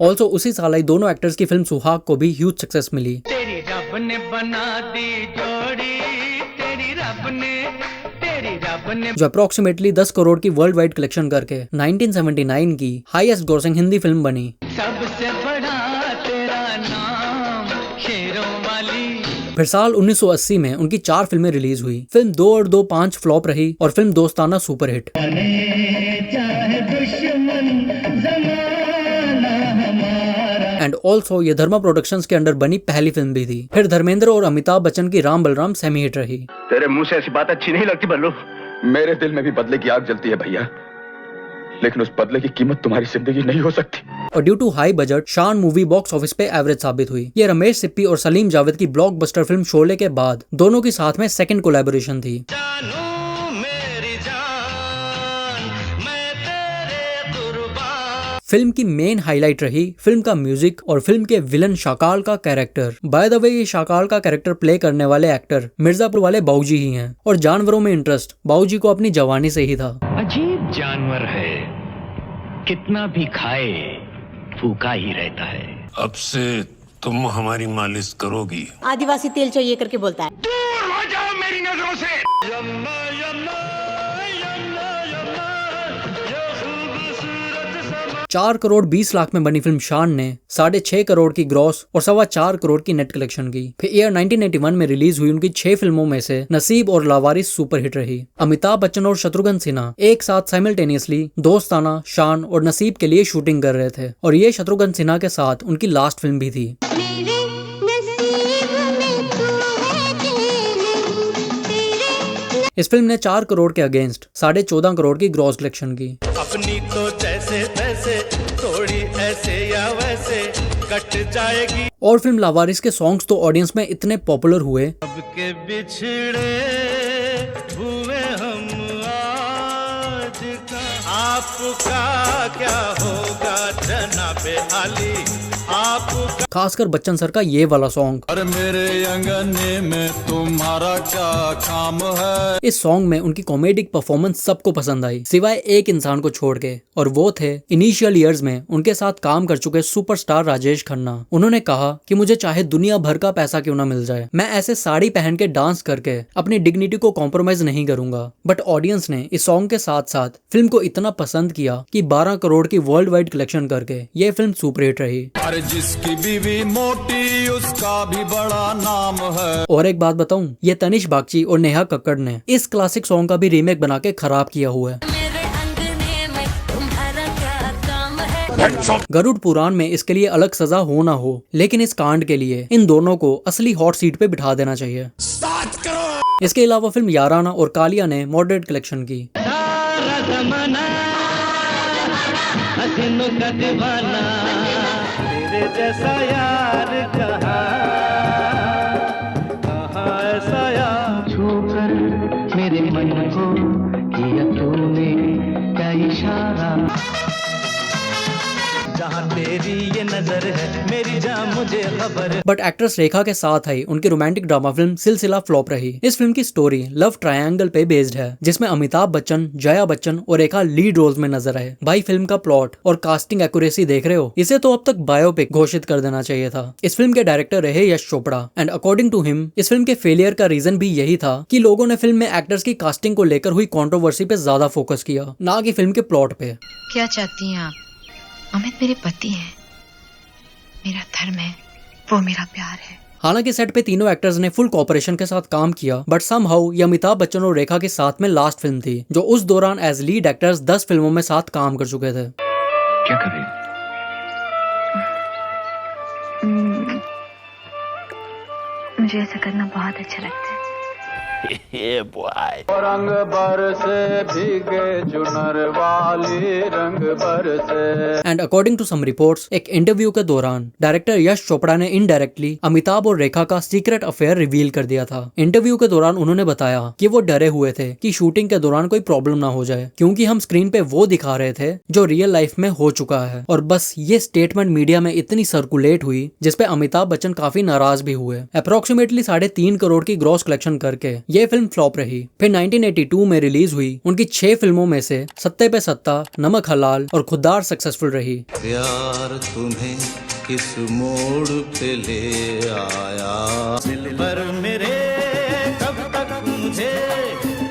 ऑल्सो उसी साल आई दोनों एक्टर्स की फिल्म सुहाग को भी ह्यूज सक्सेस मिली। तेरी रब ने बना दी जोड़ी, तेरी रब ने जो अप्रोक्सीमेटली 10 करोड़ की वर्ल्ड वाइड कलेक्शन करके 1979 की हाईएस्ट ग्रॉसिंग हिंदी फिल्म बनी। सबसे बड़ा तेरा नाम शेरों वाली। फिर साल 1980 में उनकी 4 फिल्में रिलीज हुई। फिल्म 2 और 2 5 फ्लॉप रही और फिल्म दोस्ताना सुपरहिट। एंड ऑल्सो ये धर्मा प्रोडक्शंस के अंडर बनी पहली फिल्म भी थी। फिर धर्मेंद्र और अमिताभ बच्चन की राम बलराम सेमी हिट रही। तेरे मुंह से ऐसी बात अच्छी नहीं लगती बल्लू। मेरे दिल में भी बदले की आग जलती है भैया, लेकिन उस बदले की कीमत तुम्हारी जिंदगी नहीं हो सकती। और ड्यू टू हाई बजट शान मूवी बॉक्स ऑफिस पे एवरेज साबित हुई। ये रमेश सिप्पी और सलीम जावेद की ब्लॉकबस्टर फिल्म शोले के बाद दोनों की साथ में सेकंड कोलैबोरेशन थी। फिल्म की मेन हाईलाइट रही फिल्म का म्यूजिक और फिल्म के विलन शाकाल का कैरेक्टर। बाय द वे ये शाकाल का कैरेक्टर प्ले करने वाले एक्टर मिर्जापुर वाले बाऊजी ही हैं, और जानवरों में इंटरेस्ट बाऊजी को अपनी जवानी से ही था। अजीब जानवर है, कितना भी खाए भूखा ही रहता है। अब से तुम हमारी मालिश करोगी। आदिवासी तेल चाहिए करके बोलता है। दूर हो जाओ मेरी नजरों से। 4 करोड़ 20 लाख में बनी फिल्म शान ने 6.5 करोड़ की ग्रॉस और 4.25 करोड़ की नेट कलेक्शन की। फिर ईयर 1981 में रिलीज हुई उनकी 6 फिल्मों में से नसीब और लावारिस सुपरहिट रही। अमिताभ बच्चन और शत्रुघ्न सिन्हा एक साथ साइमल्टेनियसली दोस्ताना, शान और नसीब के लिए शूटिंग कर रहे थे, और ये शत्रुघ्न सिन्हा के साथ उनकी लास्ट फिल्म भी थी। इस फिल्म ने 4 करोड़ के अगेंस्ट 14.5 करोड़ की ग्रॉस कलेक्शन की। अपनी तो जैसे तैसे थोड़ी ऐसे या वैसे कट जाएगी। और फिल्म लावारिस के सॉन्ग्स तो ऑडियंस में इतने पॉपुलर हुए अब के बिछड़े हुए हम आज का, आपका क्या होगा जनाबे आली। खासकर बच्चन सर का ये वाला सॉन्ग। अरे मेरे अंगने में तुम्हारा क्या काम है। इस सॉन्ग में उनकी कॉमेडिक परफॉर्मेंस सबको पसंद आई, सिवाय एक इंसान को छोड़ के, और वो थे इनिशियल ईयर्स में उनके साथ काम कर चुके सुपरस्टार राजेश खन्ना। उन्होंने कहा कि मुझे चाहे दुनिया भर का पैसा क्यों ना मिल जाए, मैं ऐसे साड़ी पहन के डांस करके अपनी डिग्निटी को कॉम्प्रोमाइज नहीं करूंगा। बट ऑडियंस ने इस सॉन्ग के साथ साथ फिल्म को इतना पसंद किया कि 12 करोड़ की वर्ल्ड वाइड कलेक्शन करके ये फिल्म सुपरहिट रही। अरे जिसकी बीवी मोटी उसका भी बड़ा नाम है। और एक बात बताऊं, ये तनिष बागची और नेहा कक्कड़ ने इस क्लासिक सॉन्ग का भी रीमेक बना के खराब किया हुआ है। गरुड़ पुराण में इसके लिए अलग सजा हो ना हो, लेकिन इस कांड के लिए इन दोनों को असली हॉट सीट पे बिठा देना चाहिए। इसके अलावा फिल्म याराना और कालिया ने मॉडरेट कलेक्शन की। तेरे जैसा यार कहाँ ऐसा यार छूकर मेरे मन को किया तूने क्या इशारा। जहाँ तेरी ये नजर है मेरी जान मुझे खबर। बट एक्ट्रेस रेखा के साथ आई उनकी रोमांटिक ड्रामा फिल्म सिलसिला फ्लॉप रही। इस फिल्म की स्टोरी लव ट्रायंगल पे बेस्ड है, जिसमें अमिताभ बच्चन, जया बच्चन और रेखा लीड रोल्स में नजर आए। भाई फिल्म का प्लॉट और कास्टिंग एक्यूरेसी देख रहे हो, इसे तो अब तक बायोपिक घोषित कर देना चाहिए था। इस फिल्म के डायरेक्टर रहे Yash Chopra, and according to him इस फिल्म के फेलियर का रीजन भी यही था कि लोगों ने फिल्म में एक्टर्स की कास्टिंग को लेकर हुई कंट्रोवर्सी पे ज्यादा फोकस किया, ना कि फिल्म के प्लॉट पे। क्या चाहती हैं आप? अमित मेरे पति हैं, मेरा धर्म है, वो मेरा प्यार है। हालांकि सेट पे तीनों एक्टर्स ने फुल कोऑपरेशन के साथ काम किया, बट समहाउ ये अमिताभ बच्चन और रेखा के साथ में लास्ट फिल्म थी, जो उस दौरान एज लीड एक्टर्स 10 फिल्मों में साथ काम कर चुके थे। क्या कर रही हो? मुझे ऐसा करना बहुत अच्छा लगता है। रंग बरसे भीगे चुनर वाली रंग बरसे। And according to some reports, एक इंटरव्यू के दौरान डायरेक्टर यश चोपड़ा ने इनडायरेक्टली अमिताभ और रेखा का सीक्रेट अफेयर रिवील कर दिया था। इंटरव्यू के दौरान उन्होंने बताया कि वो डरे हुए थे कि शूटिंग के दौरान कोई प्रॉब्लम ना हो जाए, क्योंकि हम स्क्रीन पे वो दिखा रहे थे जो रियल लाइफ में हो चुका है। और बस ये स्टेटमेंट मीडिया में इतनी सर्कुलेट हुई जिसपे अमिताभ बच्चन काफी नाराज भी हुए। अप्रोक्सीमेटली 3.5 करोड़ की ग्रॉस कलेक्शन करके ये फिल्म फ्लॉप रही। फिर 1982 में रिलीज हुई उनकी 6 फिल्मों में से सत्ते पे सत्ता, नमक हलाल और खुद्दार सक्सेसफुल रही। प्यार तुम्हें किस मोड़ पे ले आया, दिल पर मेरे कब तक मुझे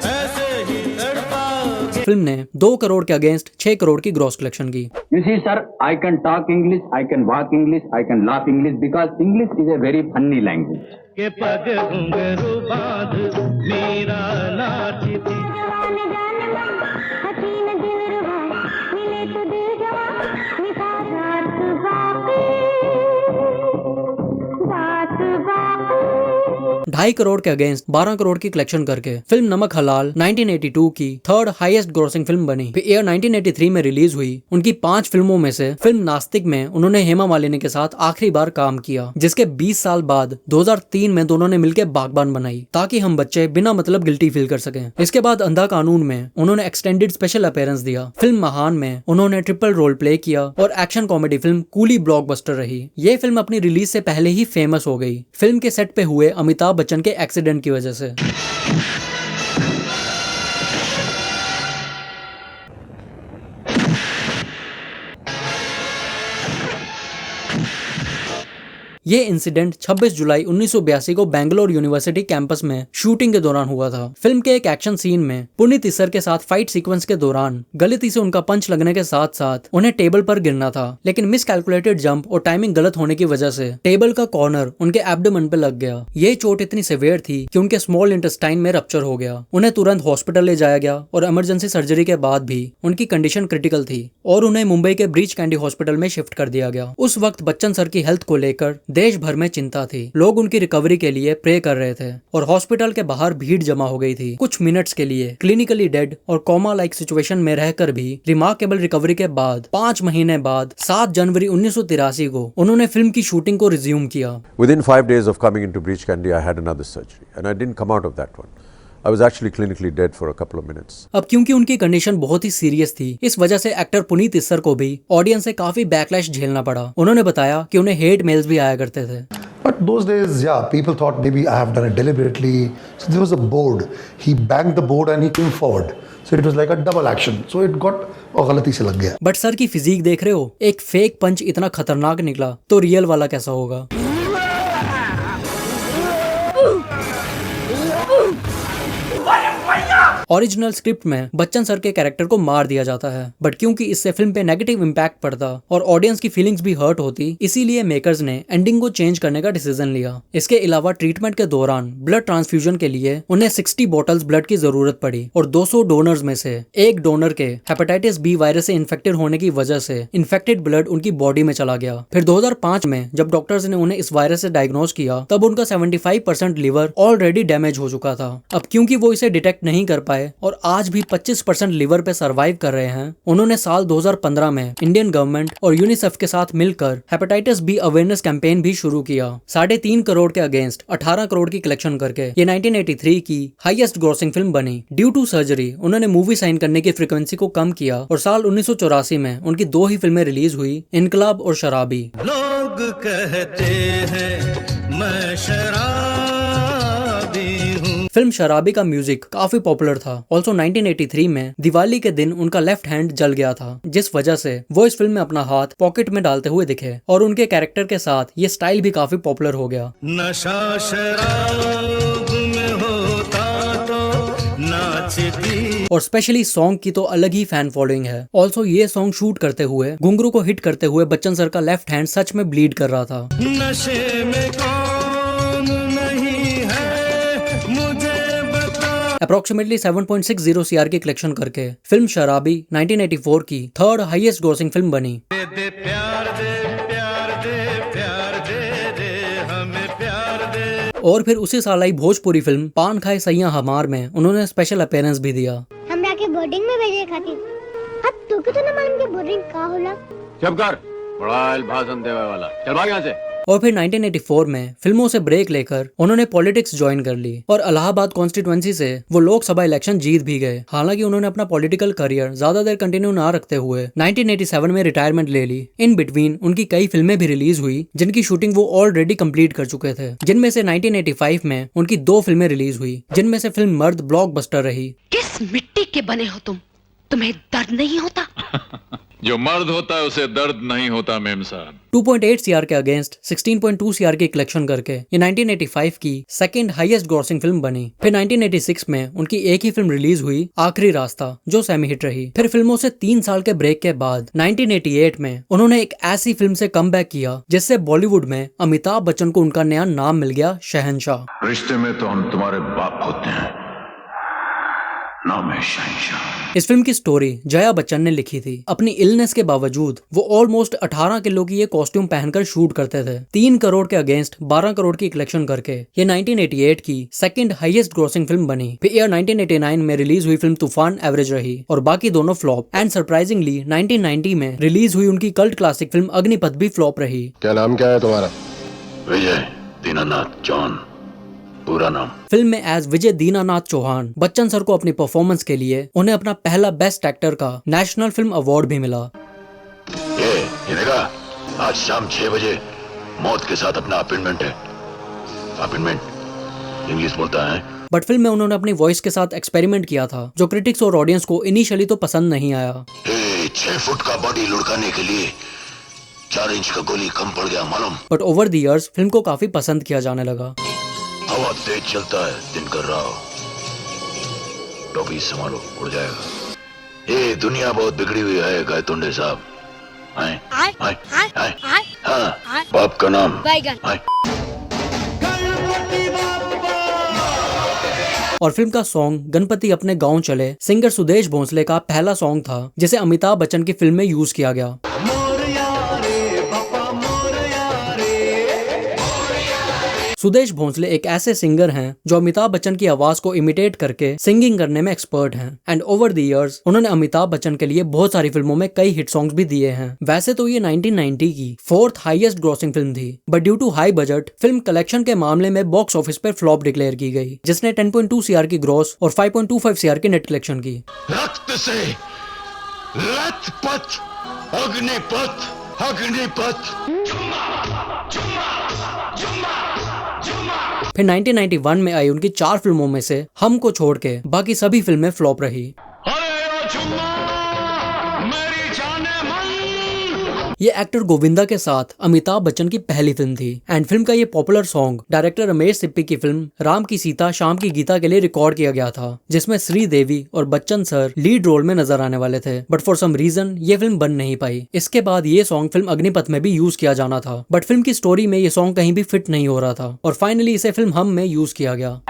ऐसे ही तड़पाओगे। फिल्म ने 2 करोड़ के अगेंस्ट 6 करोड़ की ग्रॉस कलेक्शन की। You see, sir, I can talk English, I can walk English, I can laugh English because English is a very funny language. के पग घुंघरू बांध मीरा नाची थी। ढाई करोड़ के अगेंस्ट 12 करोड़ की कलेक्शन करके फिल्म नमक हलाल 1982 की 3rd हाईएस्ट ग्रोसिंग फिल्म बनी। फिर ईयर 1983 में रिलीज हुई उनकी 5 फिल्मों में से फिल्म नास्तिक में उन्होंने हेमा मालिनी के साथ आखिरी बार काम किया, जिसके 20 साल बाद 2003 में दोनों ने मिलकर बागबान बनाई ताकि हम बच्चे बिना मतलब गिल्टी फील कर सकें। इसके बाद अंधा कानून में उन्होंने एक्सटेंडेड स्पेशल अपीयरेंस दिया। फिल्म महान में उन्होंने ट्रिपल रोल प्ले किया और action comedy film coolie blockbuster रही। ये फिल्म अपनी रिलीज से पहले ही फेमस हो गई, फिल्म के सेट पे हुए अमिताभ बच्चन के एक्सीडेंट की वजह से। ये इंसिडेंट 26 जुलाई 1982 को बेंगलोर यूनिवर्सिटी कैंपस में शूटिंग के दौरान हुआ था। फिल्म के एक एक्शन सीन में पुनीत इस्सर के साथ फाइट सीक्वेंस के दौरान गलती से उनका पंच लगने के साथ साथ उन्हें टेबल पर गिरना था, लेकिन मिसकैलकुलेटेड जंप और टाइमिंग गलत होने की वजह से टेबल का कॉर्नर उनके एब्डोमेन पे लग गया। ये चोट इतनी सिवियर थी कि उनके स्मॉल इंटेस्टाइन में रप्चर हो गया। उन्हें तुरंत हॉस्पिटल ले जाया गया और इमरजेंसी सर्जरी के बाद भी उनकी कंडीशन क्रिटिकल थी और उन्हें मुंबई के ब्रीच कैंडी हॉस्पिटल में शिफ्ट कर दिया गया। उस वक्त बच्चन सर की हेल्थ को लेकर देश भर में चिंता थी। लोग उनकी रिकवरी के लिए प्रे कर रहे थे और हॉस्पिटल के बाहर भीड़ जमा हो गई थी। कुछ मिनट्स के लिए क्लिनिकली डेड और कोमा लाइक सिचुएशन में रहकर भी रिमार्केबल रिकवरी के बाद 5 महीने बाद 7 जनवरी 1983 को उन्होंने फिल्म की शूटिंग को रिज्यूम किया। Within 5 days of coming into Breach Candy, I had another surgery and I didn't come out of that one. I was actually clinically dead for a couple of minutes. अब क्योंकि उनकी condition बहुत ही serious थी, इस वजह से actor Puneet Issar को भी ऑडियंस से काफी बैकलैश झेलना पड़ा। उन्होंने बताया कि उन्हें हेट मेल्स भी आया करते थे। But those days, yeah, people thought maybe I have done it deliberately. So there was a board. He banged the board and he came forward. So it was like a double action. So it got गलती से लग गया। But sir की physique देख रहे हो, एक fake पंच इतना खतरनाक निकला तो रियल वाला कैसा होगा। ओरिजिनल स्क्रिप्ट में बच्चन सर के कैरेक्टर को मार दिया जाता है, बट क्योंकि इससे फिल्म पे नेगेटिव इम्पैक्ट पड़ता और ऑडियंस की फीलिंग्स भी हर्ट होती, इसीलिए मेकर्स ने एंडिंग को चेंज करने का डिसीजन लिया। इसके अलावा ट्रीटमेंट के दौरान ब्लड ट्रांसफ्यूजन के लिए उन्हें 60 बॉटल्स ब्लड की जरूरत पड़ी और 200 डोनर्स में से एक डोनर के हेपेटाइटिस बी वायरस से इन्फेक्टेड होने की वजह से इन्फेक्टेड ब्लड उनकी बॉडी में चला गया। फिर 2005 में जब डॉक्टर्स ने उन्हें इस वायरस से डायग्नोज किया, तब उनका 75% लिवर ऑलरेडी डैमेज हो चुका था। अब क्योंकि वो इसे डिटेक्ट नहीं कर पाए और आज भी 25% लिवर पे सरवाइव कर रहे हैं, उन्होंने साल 2015 में इंडियन गवर्नमेंट और यूनिसेफ के साथ मिलकर हेपेटाइटिस बी अवेयरनेस कैंपेन भी शुरू किया। 3.5 करोड़ के अगेंस्ट 18 करोड़ की कलेक्शन करके ये 1983 की हाईएस्ट ग्रॉसिंग फिल्म बनी। ड्यू टू सर्जरी उन्होंने मूवी साइन करने की फ्रीक्वेंसी को कम किया और साल 1984 में उनकी 2 ही फिल्में रिलीज हुई, इनकलाब और शराबी। लोग कहते हैं मैं शराबी हूँ। फिल्म शराबी का म्यूजिक काफी पॉपुलर था। ऑल्सो 1983 में दिवाली के दिन उनका लेफ्ट हैंड जल गया था, जिस वजह से वो इस फिल्म में अपना हाथ पॉकेट में डालते हुए दिखे और उनके कैरेक्टर के साथ ये स्टाइल भी काफी पॉपुलर हो गया। नशा शराब में होता तो नाचती। और स्पेशली सॉन्ग की तो अलग ही फैन फॉलोइंग है। ऑल्सो ये सॉन्ग शूट करते हुए घुंघरू को हिट करते हुए बच्चन सर का लेफ्ट हैंड सच में ब्लीड कर रहा था। नशे में कौन नहीं है मुझे बता। अप्रोक्सीमेटली 7.60 CR की कलेक्शन करके फिल्म शराबी 1984 की 3rd हाईएस्ट ग्रॉसिंग फिल्म बनी। और फिर उसी साल आई भोजपुरी फिल्म पान खाए सैया हमार में उन्होंने स्पेशल अपीयरेंस भी दिया। हमरा के बोर्डिंग में भेजे खातिर। अब तू के तो ना मालूम के बोर्डिंग का होला। चुप कर, बड़ा भाषण देवे वाला, चल भाग यहाँ से। और फिर 1984 में फिल्मों से ब्रेक लेकर उन्होंने पॉलिटिक्स ज्वाइन कर ली और इलाहाबाद कॉन्स्टिट्यूएंसी से वो लोकसभा इलेक्शन जीत भी गए। हालांकि उन्होंने अपना पॉलिटिकल करियर ज्यादा देर कंटिन्यू ना रखते हुए 1987 में रिटायरमेंट ले ली। इन बिटवीन उनकी कई फिल्में भी रिलीज हुई जिनकी शूटिंग वो ऑलरेडी कंप्लीट कर चुके थे, जिनमें से 1985 में उनकी 2 फिल्में रिलीज हुई, जिनमें से फिल्म मर्द ब्लॉकबस्टर रही। किस मिट्टी के बने हो तुम? तुम्हें दर्द नहीं होता? जो मर्द होता है उसे दर्द नहीं होता मेम साहब। 2.8 CR के अगेंस्ट 16.2 CR की कलेक्शन करके ये 1985 की 2nd हाईएस्ट ग्रॉसिंग फिल्म बनी। फिर 1986 में उनकी एक ही फिल्म रिलीज हुई, आखिरी रास्ता, जो सेमी हिट रही। फिर फिल्मों से 3 साल के ब्रेक के बाद 1988 में उन्होंने एक ऐसी फिल्म से कमबैक किया जिससे बॉलीवुड में अमिताभ बच्चन को उनका नया नाम मिल गया, शहंशाह। रिश्ते में तो हम तुम्हारे बाप होते हैं, नाम है शहंशाह। इस फिल्म की स्टोरी जया बच्चन ने लिखी थी। अपनी इलनेस के बावजूद वो ऑलमोस्ट 18 किलो की ये कॉस्ट्यूम पहनकर शूट करते थे। 3 करोड़ के अगेंस्ट 12 करोड़ की कलेक्शन करके ये 1988 की 2nd हाईएस्ट ग्रॉसिंग फिल्म बनी। फिर ईयर 1989 में रिलीज हुई फिल्म तूफान एवरेज रही और बाकी दोनों फ्लॉप। एंड सरप्राइजिंगली 1990 में रिलीज हुई उनकी कल्ट क्लासिक फिल्म अग्निपथ भी फ्लॉप रही। क्या नाम क्या है तुम्हारा? विजय दीनानाथ चौहान, पूरा नाम। फिल्म में एज विजय दीनानाथ चौहान बच्चन सर को अपनी परफॉर्मेंस के लिए उन्हें अपना पहला बेस्ट एक्टर का नेशनल फिल्म अवार्ड भी मिला। ये देखा, आज शाम 6 बजे मौत के साथ अपना अपॉइंटमेंट है। अपॉइंटमेंट इंग्लिश बोलता है। बट फिल्म में उन्होंने अपनी वॉइस के साथ एक्सपेरिमेंट किया था जो क्रिटिक्स और ऑडियंस को इनिशियली तो पसंद नहीं आया। 6 फुट का बॉडी लुढ़काने के लिए 4 इंच का गोली कम पड़ गया मालूम। But over the years film को काफी पसंद किया जाने लगा। हवा तेज चलता है, दिन कर रहा हो, टोपी संभालो, उड़ जाएगा। ये दुनिया बहुत बिगड़ी हुई है गायतुंडे साहब। हाँ, बाप का नाम और फिल्म का सॉन्ग गणपति अपने गांव चले सिंगर सुदेश भोंसले का पहला सॉन्ग था जिसे अमिताभ बच्चन की फिल्म में यूज किया गया। सुदेश भोंसले एक ऐसे सिंगर हैं जो अमिताभ बच्चन की आवाज को इमिटेट करके सिंगिंग करने में एक्सपर्ट हैं एंड ओवर द इयर्स उन्होंने अमिताभ बच्चन के लिए बहुत सारी फिल्मों में कई हिट सॉन्ग्स भी दिए हैं। वैसे तो ये 1990 की 4th हाईएस्ट ग्रॉसिंग फिल्म थी, but due to high budget film collection के मामले में बॉक्स ऑफिस पर फ्लॉप डिक्लेयर की गई, जिसने 10.2 CR की ग्रॉस और 5.25 CR की नेट कलेक्शन की। रक्त से लथपथ अग्निपथ अग्निपथ। फिर 1991 में आई उनकी 4 फिल्मों में से हमको छोड़ के बाकी सभी फिल्में फ्लॉप रही। ये एक्टर गोविंदा के साथ अमिताभ बच्चन की पहली फिल्म थी एंड फिल्म का ये popular song director Ramesh Sippy की फिल्म राम की सीता शाम की गीता के लिए रिकॉर्ड किया गया था, जिसमें श्रीदेवी और बच्चन सर लीड रोल में नजर आने वाले थे, बट फॉर सम रीजन ये फिल्म बन नहीं पाई। इसके बाद ये सॉन्ग फिल्म अग्निपथ में भी यूज किया जाना था, बट फिल्म की स्टोरी में ये सॉन्ग कहीं भी फिट नहीं हो रहा था और फाइनली इसे फिल्म हम में यूज किया गया।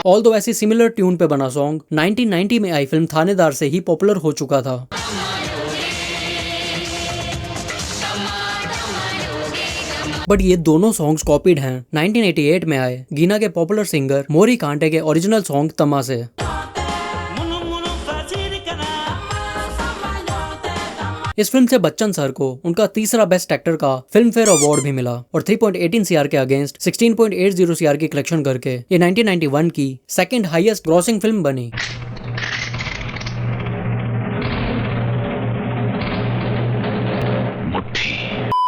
ऑल्दो ऐसी सिमिलर ट्यून पे बना सॉन्ग 1990 में आई फिल्म थानेदार से ही पॉपुलर हो चुका था। बट ये दोनों सॉन्ग्स कॉपीड हैं 1988 में आए गीना के पॉपुलर सिंगर मोरी कांटे के ओरिजिनल सॉन्ग तमा से। इस फिल्म से बच्चन सर को उनका तीसरा बेस्ट एक्टर का फिल्म फेयर अवार्ड भी मिला और 3.18 CR के अगेंस्ट 16.80 CR की कलेक्शन करके ये 1991 की सेकंड हाईएस्ट ग्रॉसिंग फिल्म बनी।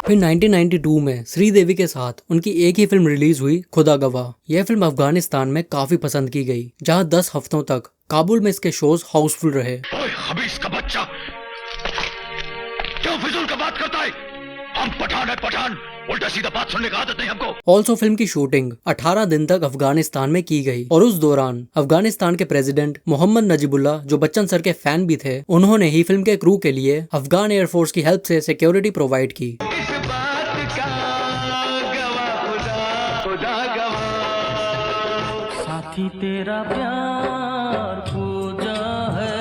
फिर 1992 में श्रीदेवी के साथ उनकी एक ही फिल्म रिलीज हुई खुदा गवाह। यह फिल्म अफगानिस्तान में काफी पसंद की गई, जहां 10 हफ्तों तक काबुल में इसके शोज हाउसफुल रहे। हबीस का बच्चा क्यों फिजूल का बात करता है? हम पठान है पठान, उल्टा सीधा बात सुनने का आदत नहीं हमको। ऑल्सो फिल्म की शूटिंग 18 दिन तक अफगानिस्तान में की गई और उस दौरान अफगानिस्तान के प्रेसिडेंट मोहम्मद नजीबुल्लाह जो बच्चन सर के फैन भी थे, उन्होंने ही फिल्म के क्रू के लिए अफगान एयरफोर्स की हेल्प से सिक्योरिटी प्रोवाइड की। साथी तेरा प्यार पूजा है।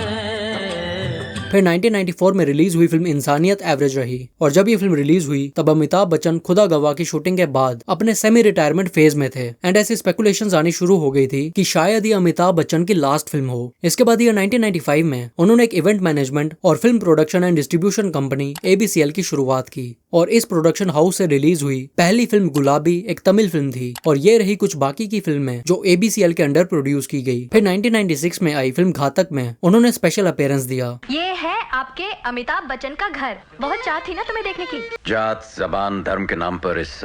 फिर 1994 में रिलीज हुई फिल्म इंसानियत एवरेज रही और जब ये फिल्म रिलीज हुई तब अमिताभ बच्चन खुदा गवाह की शूटिंग के बाद अपने सेमी रिटायरमेंट फेज में थे एंड ऐसी स्पेकुलेशंस आनी शुरू हो गई थी कि शायद ये अमिताभ बच्चन की लास्ट फिल्म हो। इसके बाद ये 1995 में उन्होंने एक इवेंट मैनेजमेंट और film production and distribution company ABCL की शुरुआत की और इस प्रोडक्शन हाउस से रिलीज हुई पहली फिल्म गुलाबी एक तमिल फिल्म थी और ये रही कुछ बाकी की फिल्में जो ABCL के अंडर प्रोड्यूस की गई। फिर 1996 में आई फिल्म घातक में उन्होंने स्पेशल अपीयरेंस दिया। ये है आपके अमिताभ बच्चन का घर, बहुत चाह थी ना तुम्हें देखने की। जात जबान धर्म के नाम पर इस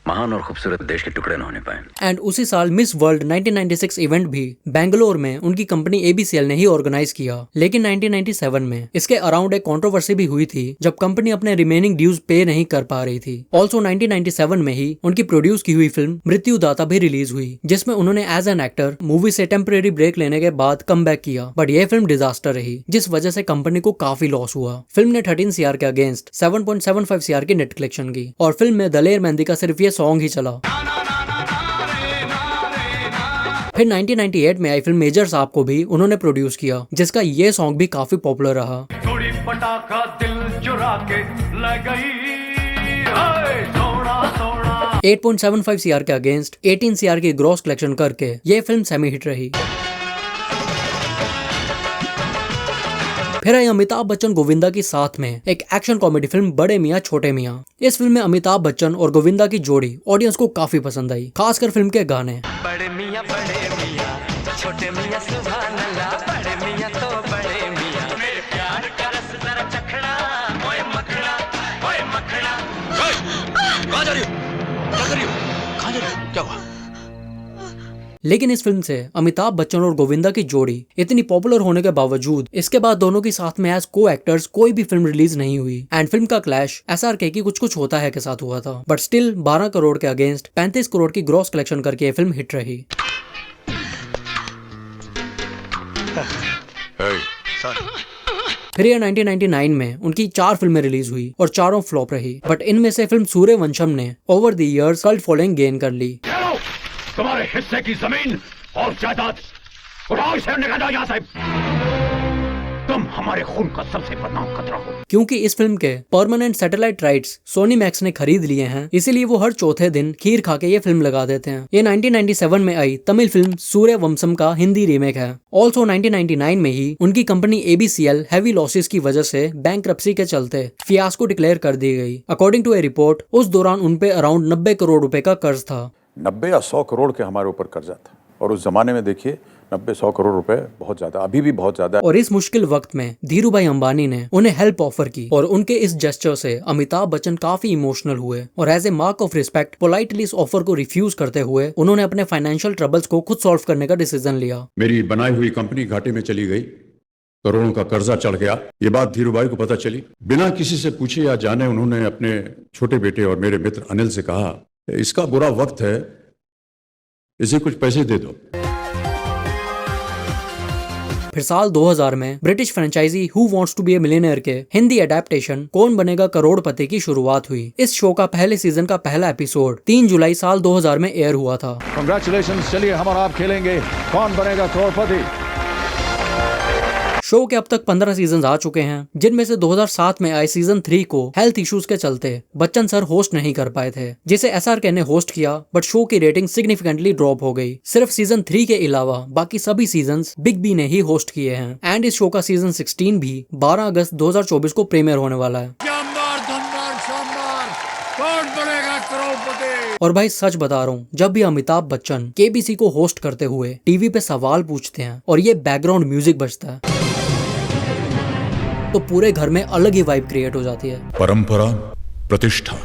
महान और खूबसूरत देश के टुकड़े न होने पाए। एंड उसी साल मिस वर्ल्ड 1996 इवेंट भी बेंगलोर में उनकी कंपनी ABCL ने ही ऑर्गेनाइज किया, लेकिन 1997 में इसके अराउंड एक कंट्रोवर्सी भी हुई थी जब कंपनी अपने रिमेनिंग ड्यूज पे नहीं कर पा रही थी। ऑल्सो 1997 में ही उनकी प्रोड्यूस की हुई फिल्म मृत्युदाता भी रिलीज हुई, जिसमें उन्होंने एज एन एक्टर मूवी से टेम्परेरी ब्रेक लेने के बाद कम बैक किया, बट यह फिल्म डिजास्टर रही जिस वजह से कंपनी को काफी लॉस हुआ। फिल्म ने 13 CR के अगेंस्ट 7.75 CR की नेट कलेक्शन की और फिल्म में दलेर मेहंदी का सिर्फ ये सॉन्ग ही चला। फिर 1998 में आई फिल्म मेजर साहब को भी उन्होंने प्रोड्यूस किया, जिसका ये सॉन्ग भी काफी पॉपुलर रहा। थोड़ी पटाखा दिल चुरा के ले गई, 8.75 CR के अगेंस्ट 18 CR की ग्रॉस कलेक्शन करके ये फिल्म सेमी हिट रही। फिर आई अमिताभ बच्चन गोविंदा की साथ में एक एक्शन कॉमेडी फिल्म बड़े मियाँ छोटे मियाँ। इस फिल्म में अमिताभ बच्चन और गोविंदा की जोड़ी ऑडियंस को काफी पसंद आई, खासकर फिल्म के गाने। बड़े मियाँ छोटे मियाँ सुभान अल्लाह, बड़े मियाँ तो बड़े मियाँ, मेरे प्यार का रस जरा चखना, ओए मखना, ओए मखना। कहाँ जा रही हो? क्या कर रही हो? कहाँ जा रही हो? क्या हुआ? लेकिन इस फिल्म से अमिताभ बच्चन और गोविंदा की जोड़ी इतनी पॉपुलर होने के बावजूद इसके बाद दोनों की साथ में एज को एक्टर्स कोई भी फिल्म रिलीज नहीं हुई एंड फिल्म का क्लैश SRK की कुछ कुछ होता है के साथ हुआ था, बट स्टिल 12 करोड़ के अगेंस्ट 35 करोड़ की ग्रॉस कलेक्शन करके ये फिल्म हिट रही। फिर ये 1999 में उनकी 4 फिल्में रिलीज हुई और चारों फ्लॉप रही, बट इनमें से फिल्म सूर्यवंशम ने over the years cult following gain कर ली। तुम्हारे हिस्से की जमीन और जायदाद उठाओ, इसे निकालो यहाँ से। तुम हमारे खून का सबसे बदनाम खतरा हो। क्योंकि इस फिल्म के permanent satellite rights Sony Max ने खरीद लिए हैं, इसीलिए वो हर चौथे दिन खीर खा के ये फिल्म लगा देते हैं। ये 1997 में आई तमिल फिल्म सूर्यवंशम का हिंदी रीमेक है। ऑल्सो 1999 में ही उनकी कंपनी ABCL हैवी लॉसेस की वजह से बैंकरप्सी के चलते फियास्को डिक्लेयर कर दी गई। अकॉर्डिंग टू ए रिपोर्ट, उस दौरान उनपे अराउंड 90 करोड़ रुपए का कर्ज था। 90 या 100 करोड़ के हमारे ऊपर कर्जा था, और उस जमाने में देखिए 90-100 करोड़ रुपए बहुत ज्यादा, अभी भी बहुत ज्यादा। और इस मुश्किल वक्त में धीरूभाई अंबानी ने उन्हें हेल्प ऑफर की और उनके इस जेस्चर से अमिताभ बच्चन काफी इमोशनल हुए और as a mark of respect politely इस ऑफर को रिफ्यूज करते हुए उन्होंने अपने फाइनेंशियल ट्रबल्स को खुद सॉल्व करने का डिसीजन लिया। मेरी बनाई हुई कंपनी घाटे में चली गई, करोड़ों का कर्जा चढ़ गया। ये बात धीरूभाई को पता चली। बिना किसी से पूछे या जाने उन्होंने अपने छोटे बेटे और मेरे मित्र अनिल से कहा, इसका बुरा वक्त है, इसे कुछ पैसे दे दो। फिर साल 2000 में British franchise who wants to be a millionaire के हिंदी एडेप्टेशन कौन बनेगा करोड़पति की शुरुआत हुई। इस शो का पहले सीजन का पहला एपिसोड 3 जुलाई साल 2000 में एयर हुआ था। कांग्रेचुलेशंस, चलिए हम और आप खेलेंगे कौन बनेगा करोड़पति। शो के अब तक 15 सीजन आ चुके हैं, जिनमें से 2007 में आए सीजन 3 को हेल्थ इश्यूज के चलते बच्चन सर होस्ट नहीं कर पाए थे, जिसे SRK ने होस्ट किया, बट शो की रेटिंग सिग्निफिकेंटली ड्रॉप हो गई। सिर्फ सीजन 3 के अलावा बाकी सभी सीजन्स बिग बी ने ही होस्ट किए हैं। एंड इस शो का सीजन 16 भी 12 अगस्त 2024 को प्रीमियर होने वाला है। और भाई सच बता रहा हूँ, जब भी अमिताभ बच्चन KBC को होस्ट करते हुए टीवी पे सवाल पूछते हैं और ये बैकग्राउंड म्यूजिक बजता है, तो पूरे घर में अलग ही वाइब क्रिएट हो जाती है। परंपरा, प्रतिष्ठा,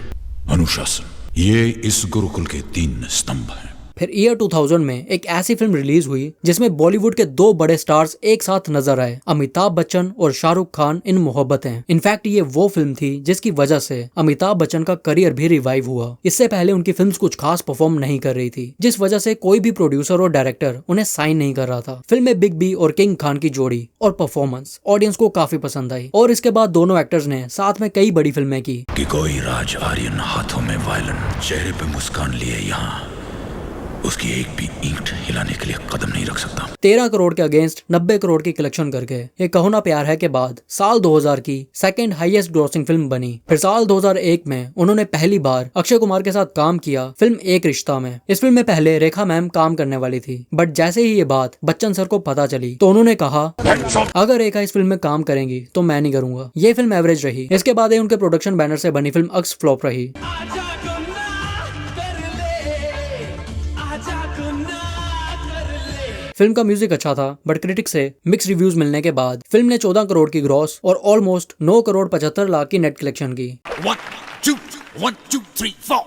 अनुशासन, ये इस गुरुकुल के 3 स्तंभ हैं। फिर ईयर 2000 में एक ऐसी फिल्म रिलीज हुई जिसमें बॉलीवुड के 2 बड़े स्टार्स एक साथ नजर आए, अमिताभ बच्चन और शाहरुख खान इन मोहब्बतें। इनफैक्ट ये वो फिल्म थी जिसकी वजह से अमिताभ बच्चन का करियर भी रिवाइव हुआ। इससे पहले उनकी फिल्म्स कुछ खास परफॉर्म नहीं कर रही थी, जिस वजह से कोई भी प्रोड्यूसर और डायरेक्टर उन्हें साइन नहीं कर रहा था। फिल्म में बिग बी और किंग खान की जोड़ी और परफॉर्मेंस ऑडियंस को काफी पसंद आई और इसके बाद दोनों एक्टर्स ने साथ में कई बड़ी फिल्में की। कि कोई राज आर्यन हाथों में वायलन, चेहरे पे मुस्कान लिए यहाँ उसकी एक भी ईंट हिलाने के लिए कदम नहीं रख सकता। 13 करोड़ के अगेंस्ट 90 करोड़ की कलेक्शन करके ये कहो ना प्यार है के बाद साल 2000 की सेकंड हाईएस्ट ग्रॉसिंग फिल्म बनी। फिर साल 2001 में उन्होंने पहली बार अक्षय कुमार के साथ काम किया फिल्म एक रिश्ता में। इस फिल्म में पहले रेखा मैम काम करने वाली थी, बट जैसे ही ये बात बच्चन सर को पता चली तो उन्होंने कहा अगर रेखा इस फिल्म में काम करेंगी तो मैं नहीं करूंगा। ये फिल्म एवरेज रही। इसके बाद उनके प्रोडक्शन बैनर से बनी फिल्म अक्स फ्लॉप रही। फिल्म का म्यूजिक अच्छा था, बट क्रिटिक्स से मिक्स रिव्यूज मिलने के बाद फिल्म ने 14 करोड़ की ग्रॉस और ऑलमोस्ट 9 करोड़ 75 लाख की नेट कलेक्शन की। 1 2 3 4।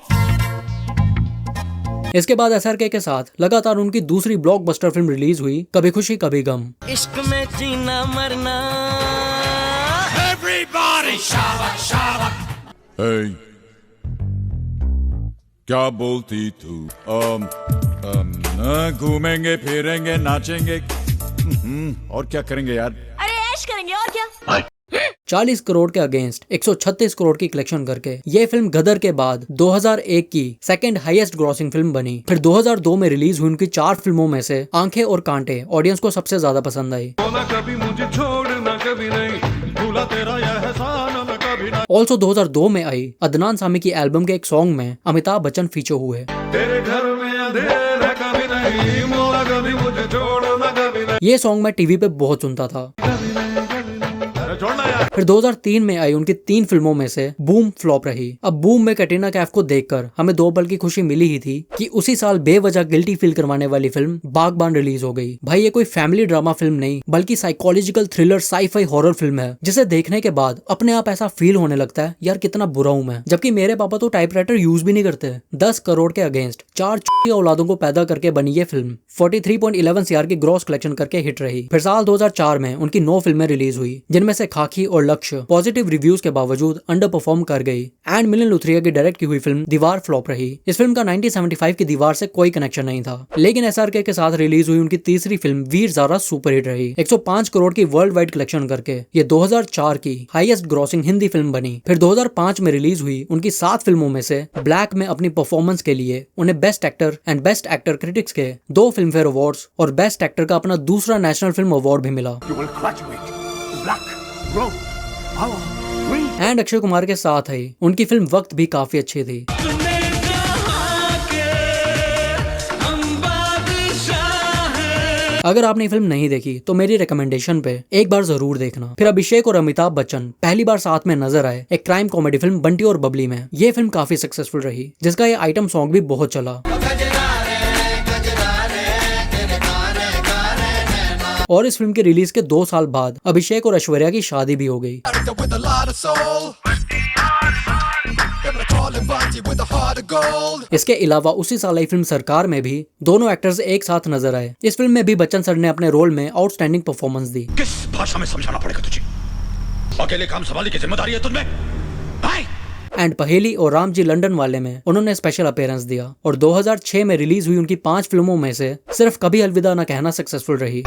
इसके बाद SRK के साथ लगातार उनकी दूसरी ब्लॉकबस्टर फिल्म रिलीज हुई, कभी खुशी कभी गम। इश्क में जीना मरना Everybody शाबाश शाबाश। क्या बोलती तू? घूमेंगे फिरेंगे नाचेंगे और क्या करेंगे यार? अरे ऐश करेंगे और क्या। 40 करोड़ के अगेंस्ट 136 करोड़ की कलेक्शन करके ये फिल्म गदर के बाद 2001 की सेकंड हाईएस्ट ग्रॉसिंग फिल्म बनी। फिर 2002 में रिलीज हुई उनकी 4 फिल्मों में से आंखें और कांटे ऑडियंस को सबसे ज्यादा पसंद आई। ऑल्सो 2002 में आई अदनान सामी की एल्बम के एक सॉन्ग में अमिताभ बच्चन फीचर हुए। तेरे घर में अंधेरा कभी नहीं, मोला कभी मुझे छोड़ना कभी नहीं। ये सॉन्ग मैं टीवी पे बहुत सुनता था। फिर 2003 में आई उनकी 3 फिल्मों में से बूम फ्लॉप रही। अब बूम में कैटरीना कैफ को देखकर हमें 2 पल की खुशी मिली ही थी कि उसी साल बेवजह गिल्टी फील करवाने वाली फिल्म बागबान रिलीज हो गई। भाई ये कोई फैमिली ड्रामा फिल्म नहीं बल्कि psychological thriller sci-fi horror film है, जिसे देखने के बाद अपने आप ऐसा फील होने लगता है यार कितना बुरा हूं मैं, जबकि मेरे पापा तो टाइपराइटर यूज भी नहीं करते। 10 करोड़ के अगेंस्ट 4 औलादों को पैदा करके बनी ये फिल्म 43.11 CR की ग्रॉस कलेक्शन करके हिट रही। फिर साल 2004 में उनकी 9 फिल्में रिलीज हुई, जिनमें से खाकी और लक्ष्य पॉजिटिव रिव्यूज के बावजूद अंडर परफॉर्म कर गई। एंड मिलन लुथरिया की डायरेक्ट की हुई फिल्म दीवार फ्लॉप रही। इस फिल्म का 1975 की दीवार से कोई कनेक्शन नहीं था, लेकिन SRK के साथ रिलीज हुई उनकी तीसरी फिल्म वीर ज़ारा सुपरहिट रही। 105 करोड़ की वर्ल्ड वाइड कलेक्शन करके ये 2004 की हाईएस्ट ग्रॉसिंग हिंदी फिल्म बनी। फिर 2005 में रिलीज हुई उनकी 7 फिल्मों में से ब्लैक में अपनी परफॉर्मेंस के लिए उन्हें best actor and best actor critics के 2 फिल्म फेयर अवार्ड्स और बेस्ट एक्टर का अपना दूसरा नेशनल फिल्म अवार्ड भी मिला। एंड अक्षय कुमार के साथ है उनकी फिल्म वक्त भी काफी अच्छी थी। अगर आपने ये फिल्म नहीं देखी तो मेरी रिकमेंडेशन पे एक बार जरूर देखना। फिर अभिषेक और अमिताभ बच्चन पहली बार साथ में नजर आए एक क्राइम कॉमेडी फिल्म बंटी और बबली में। ये फिल्म काफी सक्सेसफुल रही, जिसका ये आइटम सॉन्ग भी बहुत चला। और इस फिल्म के रिलीज के 2 साल बाद अभिषेक और ऐश्वर्या की शादी भी हो गई। इसके अलावा उसी साल आई फिल्म सरकार में भी दोनों एक्टर्स एक साथ नजर आए। इस फिल्म में भी बच्चन सर ने अपने रोल में आउटस्टैंडिंग परफॉर्मेंस दी। किस भाषा में समझाना पड़ेगा तुझे? अकेले काम संभालने की जिम्मेदारी है तुझमें। एंड पहेली और राम जी लंदन वाले में उन्होंने स्पेशल अपीयरेंस दिया। और 2006 में रिलीज हुई उनकी 5 फिल्मों में से सिर्फ कभी अलविदा न कहना सक्सेसफुल रही।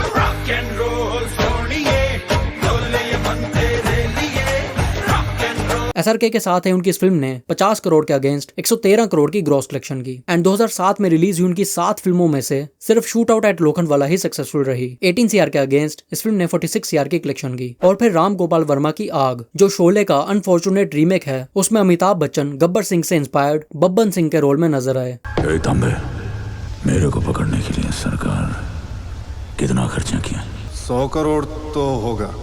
SRK के साथ है उनकी इस फिल्म ने 50 करोड़ के अगेंस्ट 113 करोड़ की ग्रॉस कलेक्शन की। एंड 2007 में रिलीज हुई उनकी 7 फिल्मों में से सिर्फ shoot out at Lokhandwala he successful रही। 18 CR के अगेंस्ट इस फिल्म ने 46 CR की कलेक्शन की। और फिर राम गोपाल वर्मा की आग, जो शोले का अनफॉर्चुनेट रीमेक है, उसमें अमिताभ बच्चन गब्बर सिंह से इंस्पायर्ड बब्बन सिंह के रोल में नजर आए। मेरे को पकड़ने के लिए सरकार कितना खर्चा किया? 100 करोड़ तो होगा।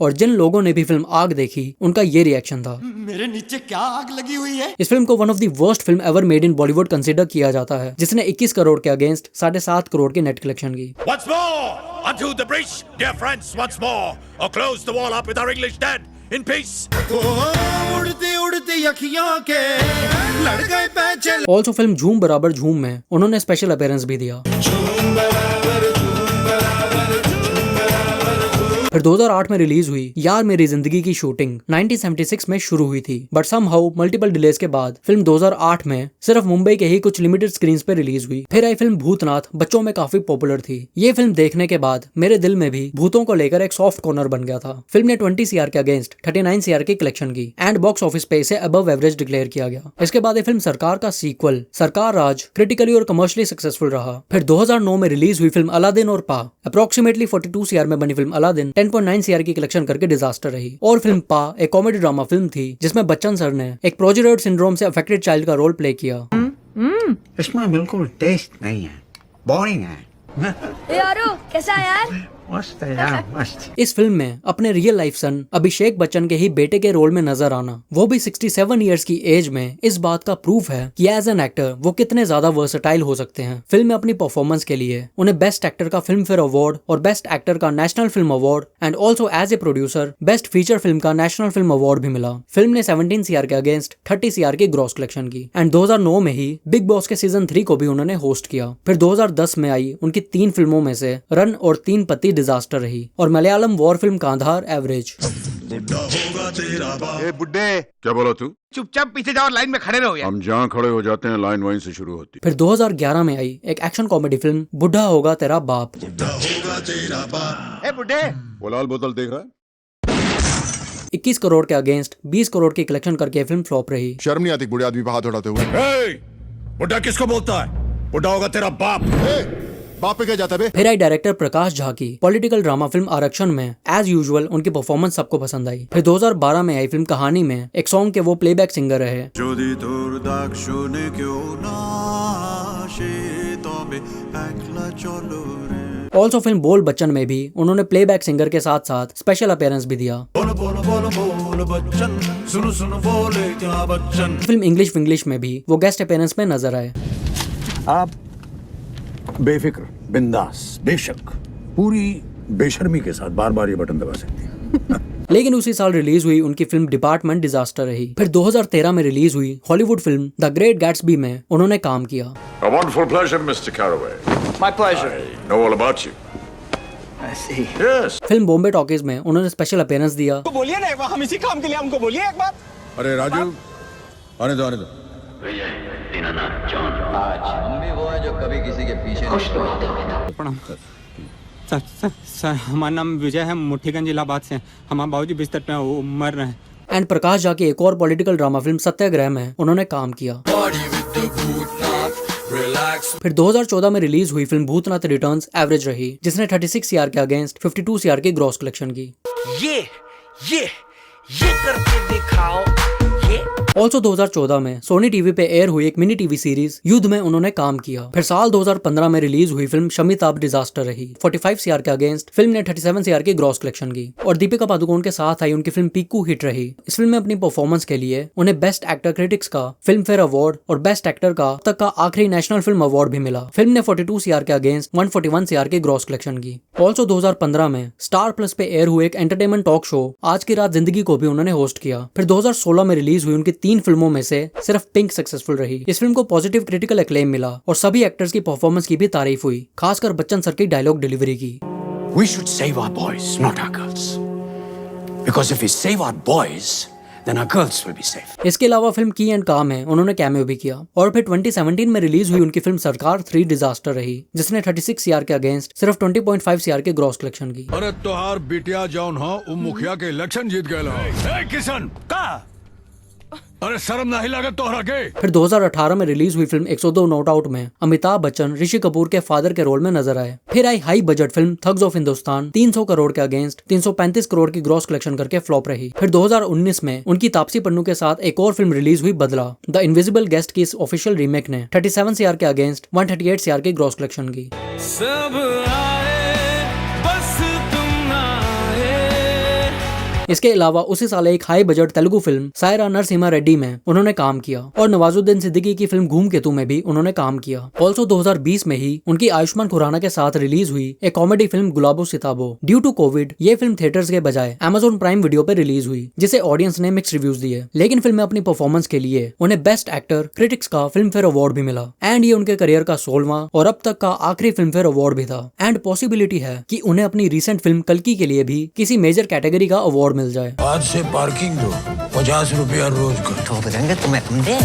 और जिन लोगों ने भी फिल्म आग देखी उनका ये रिएक्शन था, मेरे नीचे क्या आग लगी हुई है। इस फिल्म को one of the worst film ever made in Bollywood consider किया जाता है, जिसने 21 करोड़ के अगेंस्ट 7.5 करोड़ की नेट कलेक्शन की। Once more unto the breach, dear friends, once more, or close the wall up with our English dead in peace. उड़ती उड़ती अखियों के लड़ गए पैंचल। ऑल्सो फिल्म झूम बराबर झूम में उन्होंने स्पेशल अपीयरेंस भी दिया। फिर 2008 में रिलीज हुई यार मेरी जिंदगी की शूटिंग 1976 में शुरू हुई थी, बट समहाउ मल्टीपल डिलेज के बाद फिल्म 2008 में सिर्फ मुंबई के ही कुछ लिमिटेड स्क्रीन्स पे रिलीज हुई। फिर आई फिल्म भूतनाथ बच्चों में काफी पॉपुलर थी। ये फिल्म देखने के बाद मेरे दिल में भी भूतों को लेकर एक सॉफ्ट कॉर्नर बन गया था। फिल्म ने 20 CR के अगेंस्ट 39 CR की कलेक्शन की एंड बॉक्स ऑफिस पे इसे अबव एवरेज डिक्लेयर किया गया। इसके बाद ये फिल्म सरकार का सीक्वल सरकार राज क्रिटिकली और कमर्शियली सक्सेसफुल रहा। फिर 2009 में रिलीज हुई फिल्म अलादीन और पा अप्रोक्सीमेटली 42 CR में बनी फिल्म अलादीन 10.9 CR की कलेक्शन करके डिजास्टर रही। और फिल्म पा एक कॉमेडी ड्रामा फिल्म थी जिसमें बच्चन सर ने एक प्रोजेरोइड सिंड्रोम से अफेक्टेड चाइल्ड का रोल प्ले किया। इसमें बिल्कुल टेस्ट नहीं है, बोरिंग है। यारो कैसा है यार? मस्त है यार, मस्त। इस फिल्म में अपने रियल लाइफ सन अभिषेक बच्चन के ही बेटे के रोल में नजर आना, वो भी 67 इयर्स की एज में, इस बात का प्रूफ है कि एज एन एक्टर वो कितने ज्यादा वर्सेटाइल हो सकते हैं। फिल्म में अपनी परफॉर्मेंस के लिए उन्हें बेस्ट एक्टर का फिल्म फेयर अवार्ड और बेस्ट एक्टर का national film award and also as a producer best feature film का नेशनल फिल्म अवार्ड भी मिला। फिल्म ने 17 CR के अगेंस्ट 30 CR की ग्रॉस कलेक्शन की एंड 2009 में ही बिग बॉस के सीजन 3 को भी उन्होंने होस्ट किया। फिर 2010 में आई उनकी 3 फिल्मों में से रन और 3 पति डिजास्टर रही और Malayalam war film Kandahar average. बुड्ढे क्या बोला तू? चुपचाप पीछे जाओ, लाइन में खड़े रहो यार। हम जहाँ खड़े हो जाते हैं लाइन वहीं से शुरू होती। फिर 2011 में आई एक एक्शन कॉमेडी फिल्म बुढ़ा होगा तेरा बाप। बुड्ढे वो लाल बोतल देख रहा है? 21 करोड़ के अगेंस्ट 20 करोड़ की कलेक्शन करके फिल्म फ्लॉप रही। शर्म नहीं आती बूढ़े आदमी पे हाथ उठाते हुए? बुड्ढा किसको बोलता है? बुड्ढा होगा तेरा बाप। बाप पे क्या जाता है? फिर आई डायरेक्टर प्रकाश झा की पॉलिटिकल ड्रामा फिल्म आरक्षण में एज यूजुअल उनकी परफॉर्मेंस सबको पसंद आई। फिर 2012 में आई फिल्म कहानी में एक सॉन्ग के वो प्लेबैक सिंगर रहे। ऑल्सो फिल्म बोल बच्चन में भी उन्होंने प्लेबैक सिंगर के साथ साथ स्पेशल अपीयरेंस भी दिया। फिल्म इंग्लिश विंग्लिश में भी वो गेस्ट अपीयरेंस में नजर आए। आप बेफिक्र, बिंदास, बेशक पूरी बेशर्मी के साथ बार बार ये बटन दबा सकती हैं। लेकिन उसी साल रिलीज हुई उनकी फिल्म डिपार्टमेंट डिजास्टर रही। फिर 2013 में रिलीज हुई Hollywood film the great Gatsby में उन्होंने काम किया। A wonderful pleasure, Mr. Carraway. My pleasure. I know all about you. I see. Yes. Film Bombay talkies में उन्होंने स्पेशल अपीयरेंस दिया। तो बोलिए ना एक बार, हम इसी काम के लिए हमको बोलिए एक बार। अरे राजू आने दो आने दो। हम भी वो है जो कभी किसी के पीछे प्रणाम सर, हमारा नाम विजय है, मुठीगंज इलाहाबाद से। हमारे बाबूजी बिस्तर पे मर रहे हैं। एंड प्रकाश झा की एक और पॉलिटिकल ड्रामा फिल्म सत्याग्रह में उन्होंने काम किया। फिर 2014 में रिलीज हुई फिल्म भूतनाथ रिटर्न्स एवरेज रही, जिसने 36 सीआर के अगेंस्ट 52 सीआर की ग्रॉस कलेक्शन की। ये करके दिखाओ। ऑल्सो 2014 में सोनी टीवी पे एयर हुई एक मिनी टीवी सीरीज युद्ध में उन्होंने काम किया। फिर साल 2015 में रिलीज हुई फिल्म शमिताभ डिजास्टर रही। 45 सीआर के अगेंस्ट फिल्म ने 37 सीआर की ग्रॉस कलेक्शन की और दीपिका पादुकोण के साथ आई उनकी फिल्म पीकू हिट रही। इस फिल्म में अपनी परफॉर्मेंस के लिए उन्हें बेस्ट एक्टर क्रिटिक्स का फिल्म फेयर अवार्ड और बेस्ट एक्टर का तक का आखिरी नेशनल फिल्म अवार्ड भी मिला। फिल्म ने 42 सीआर के अगेंस्ट 141 सीआर की ग्रॉस कलेक्शन की। ऑल्सो 2015 में स्टार प्लस पे एयर हुए एक एंटरटेनमेंट टॉक शो आज की रात जिंदगी को भी उन्होंने होस्ट किया। फिर 2016 में रिलीज हुई उनकी 3 फिल्मों में से सिर्फ पिंक सक्सेसफुल रही। इस फिल्म को पॉजिटिव क्रिटिकल एक्लेम मिला और सभी एक्टर्स की परफॉर्मेंस की भी तारीफ हुई, खासकर बच्चन सर की डायलॉग डिलीवरी की। We should save our boys, not our girls. Because if we save our boys, then our girls will be safe. इसके अलावा फिल्म की एंड काम है उन्होंने कैमियो भी किया। और फिर 2017 में रिलीज हुई उनकी फिल्म सरकार 3 डिजास्टर रही, जिसने 36 सीआर के अगेंस्ट सिर्फ 20.5 सीआर की ग्रॉस कलेक्शन की। अरे तोहार बिटिया जौन हो उ मुखिया के इलेक्शन जीत गए हो। किशन का अरे शर्म नहीं लागत तोहरा के। फिर 2018 में रिलीज हुई फिल्म 102 नॉट आउट में अमिताभ बच्चन ऋषि कपूर के फादर के रोल में नजर आए। फिर आई high budget film Thugs of Hindustan 300 crore के अगेंस्ट 335 करोड़ की ग्रॉस कलेक्शन करके फ्लॉप रही। फिर 2019 में उनकी तापसी पन्नू के साथ एक और फिल्म रिलीज हुई बदला। द इनविजिबल गेस्ट की इस ऑफिशियल रीमेक ने 37 सीआर के अगेंस्ट 138 सीआर की ग्रॉस कलेक्शन की। इसके अलावा उसी साल एक high budget Telugu film Saira Narasimha Reddy में उन्होंने काम किया और नवाजुद्दीन सिद्दीकी की फिल्म धूमकेतु में भी उन्होंने काम किया। ऑल्सो 2020 में ही उनकी आयुष्मान खुराना के साथ रिलीज हुई एक comedy film Gulabo Sitabo. Due to covid ये फिल्म थिएटर्स के बजाय Amazon प्राइम वीडियो पे रिलीज हुई, जिसे ऑडियंस ने मिक्स रिव्यूज दिए, लेकिन फिल्म में अपनी परफॉर्मेंस के लिए उन्हें बेस्ट एक्टर क्रिटिक्स का फिल्म फेयर अवार्ड भी मिला। एंड ये उनके करियर का 16वां और अब तक का आखिरी फिल्म फेयर अवार्ड भी था। एंड पॉसिबिलिटी है कि उन्हें अपनी रिसेंट फिल्म कल्कि के लिए भी किसी मेजर कैटेगरी का अवार्ड मिल जाए। आज से पार्किंग दो 50 रुपया रोज का। ठोक देंगे तुम्हें दे।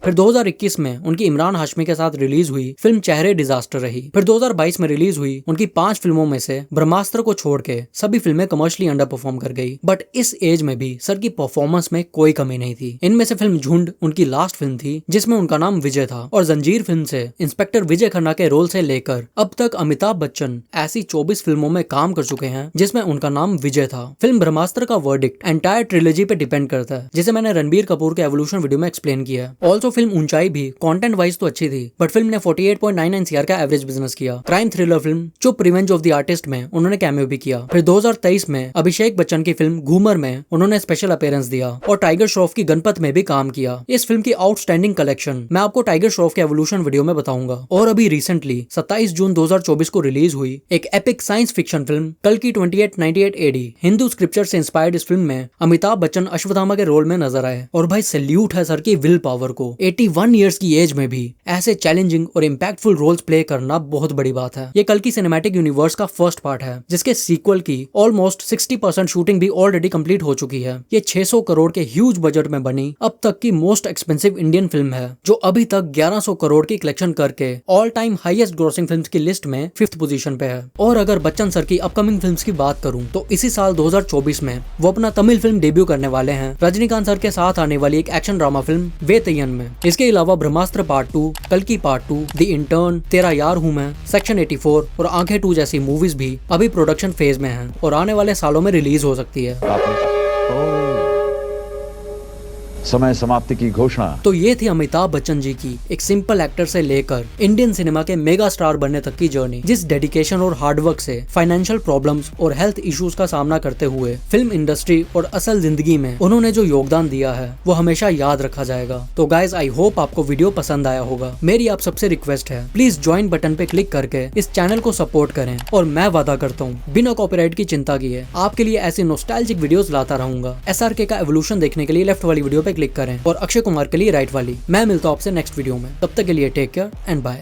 फिर 2021 में उनकी इमरान हाशमी के साथ रिलीज हुई फिल्म चेहरे डिजास्टर रही। फिर 2022 में रिलीज हुई उनकी 5 फिल्मों में से ब्रह्मास्त्र को छोड़ के सभी फिल्में कमर्शियली अंडर परफॉर्म कर गई। बट इस एज में भी सर की परफॉर्मेंस में कोई कमी नहीं थी। इनमें से फिल्म झुंड उनकी लास्ट फिल्म थी, जिसमें उनका नाम विजय था, और जंजीर फिल्म से इंस्पेक्टर विजय खन्ना के रोल से लेकर अब तक अमिताभ बच्चन ऐसी 24 फिल्मों में काम कर चुके हैं जिसमें उनका नाम विजय था। फिल्म ब्रह्मास्त्र का वर्डिक्ट एंटायर ट्रिलॉजी पे डिपेंड करता है, जिसे मैंने रणबीर कपूर के एवोल्यूशन वीडियो में एक्सप्लेन किया है। ऑल्सो फिल्म ऊंचाई भी कंटेंट वाइज तो अच्छी थी, बट फिल्म ने 48.99 सीआर का एवरेज बिजनेस किया। क्राइम थ्रिलर फिल्म चुप रिवेंज ऑफ द आर्टिस्ट में उन्होंने कैमियो भी किया। फिर 2023 में अभिषेक बच्चन की फिल्म घूमर में उन्होंने स्पेशल अपीयरेंस दिया और टाइगर श्रॉफ की गणपत में भी काम किया। इस फिल्म की आउटस्टैंडिंग कलेक्शन मैं आपको टाइगर श्रॉफ के एवोल्यूशन वीडियो में बताऊंगा। और अभी रिसेंटली 27 जून 2024 को रिलीज हुई एक एपिक साइंस फिक्शन फिल्म कल्कि 2898 AD हिंदू स्क्रिप्चर से इंस्पायर्ड इस फिल्म में अमिताभ बच्चन अश्वत्थामा के रोल में नजर आए। और भाई सैल्यूट है सर की विल पावर को। 81 ईयर्स की एज में भी ऐसे चैलेंजिंग और इम्पैक्टफुल रोल्स प्ले करना बहुत बड़ी बात है। ये कल्कि सिनेमैटिक यूनिवर्स का फर्स्ट पार्ट है, जिसके सीक्वल की ऑलमोस्ट 60% शूटिंग भी ऑलरेडी कंप्लीट हो चुकी है। ये 600 करोड़ के ह्यूज बजट में बनी अब तक की मोस्ट एक्सपेंसिव इंडियन फिल्म है, जो अभी तक 1100 करोड़ की कलेक्शन करके all time highest grossing films की लिस्ट में 5th पोजीशन पे है। और अगर बच्चन सर की अपकमिंग फिल्म्स की बात करूं तो इसी साल 2024 में वो अपना तमिल फिल्म डेब्यू करने वाले हैं रजनीकांत सर के साथ आने वाली एक एक्शन ड्रामा फिल्म वेतयन में। इसके अलावा ब्रह्मास्त्र पार्ट 2, कल्कि पार्ट 2, द इंटर्न, तेरा यार हूं मैं, सेक्शन 84 और आंखें 2 जैसी मूवीज भी अभी प्रोडक्शन फेज में हैं और आने वाले सालों में रिलीज हो सकती है। समय समाप्ति की घोषणा। तो ये थी अमिताभ बच्चन जी की एक सिंपल एक्टर से लेकर इंडियन सिनेमा के मेगा स्टार बनने तक की जर्नी, जिस डेडिकेशन और हार्डवर्क से फाइनेंशियल प्रॉब्लम्स और हेल्थ इश्यूज का सामना करते हुए फिल्म इंडस्ट्री और असल जिंदगी में उन्होंने जो योगदान दिया है वो हमेशा याद रखा जाएगा। तो गाइज आई होप आपको वीडियो पसंद आया होगा। मेरी आप सबसे रिक्वेस्ट है, प्लीज ज्वाइन बटन पे क्लिक करके इस चैनल को सपोर्ट करें और मैं वादा करता हूँ बिना कॉपीराइट की चिंता किए आपके लिए ऐसी नॉस्टैल्जिक वीडियोस लाता रहूंगा। SRK का एवोल्यूशन देखने के लिए लेफ्ट वाली वीडियो पे क्लिक करें और अक्षय कुमार के लिए राइट वाली। मैं मिलता हूं आपसे नेक्स्ट वीडियो में, तब तक के लिए टेक केयर एंड बाय।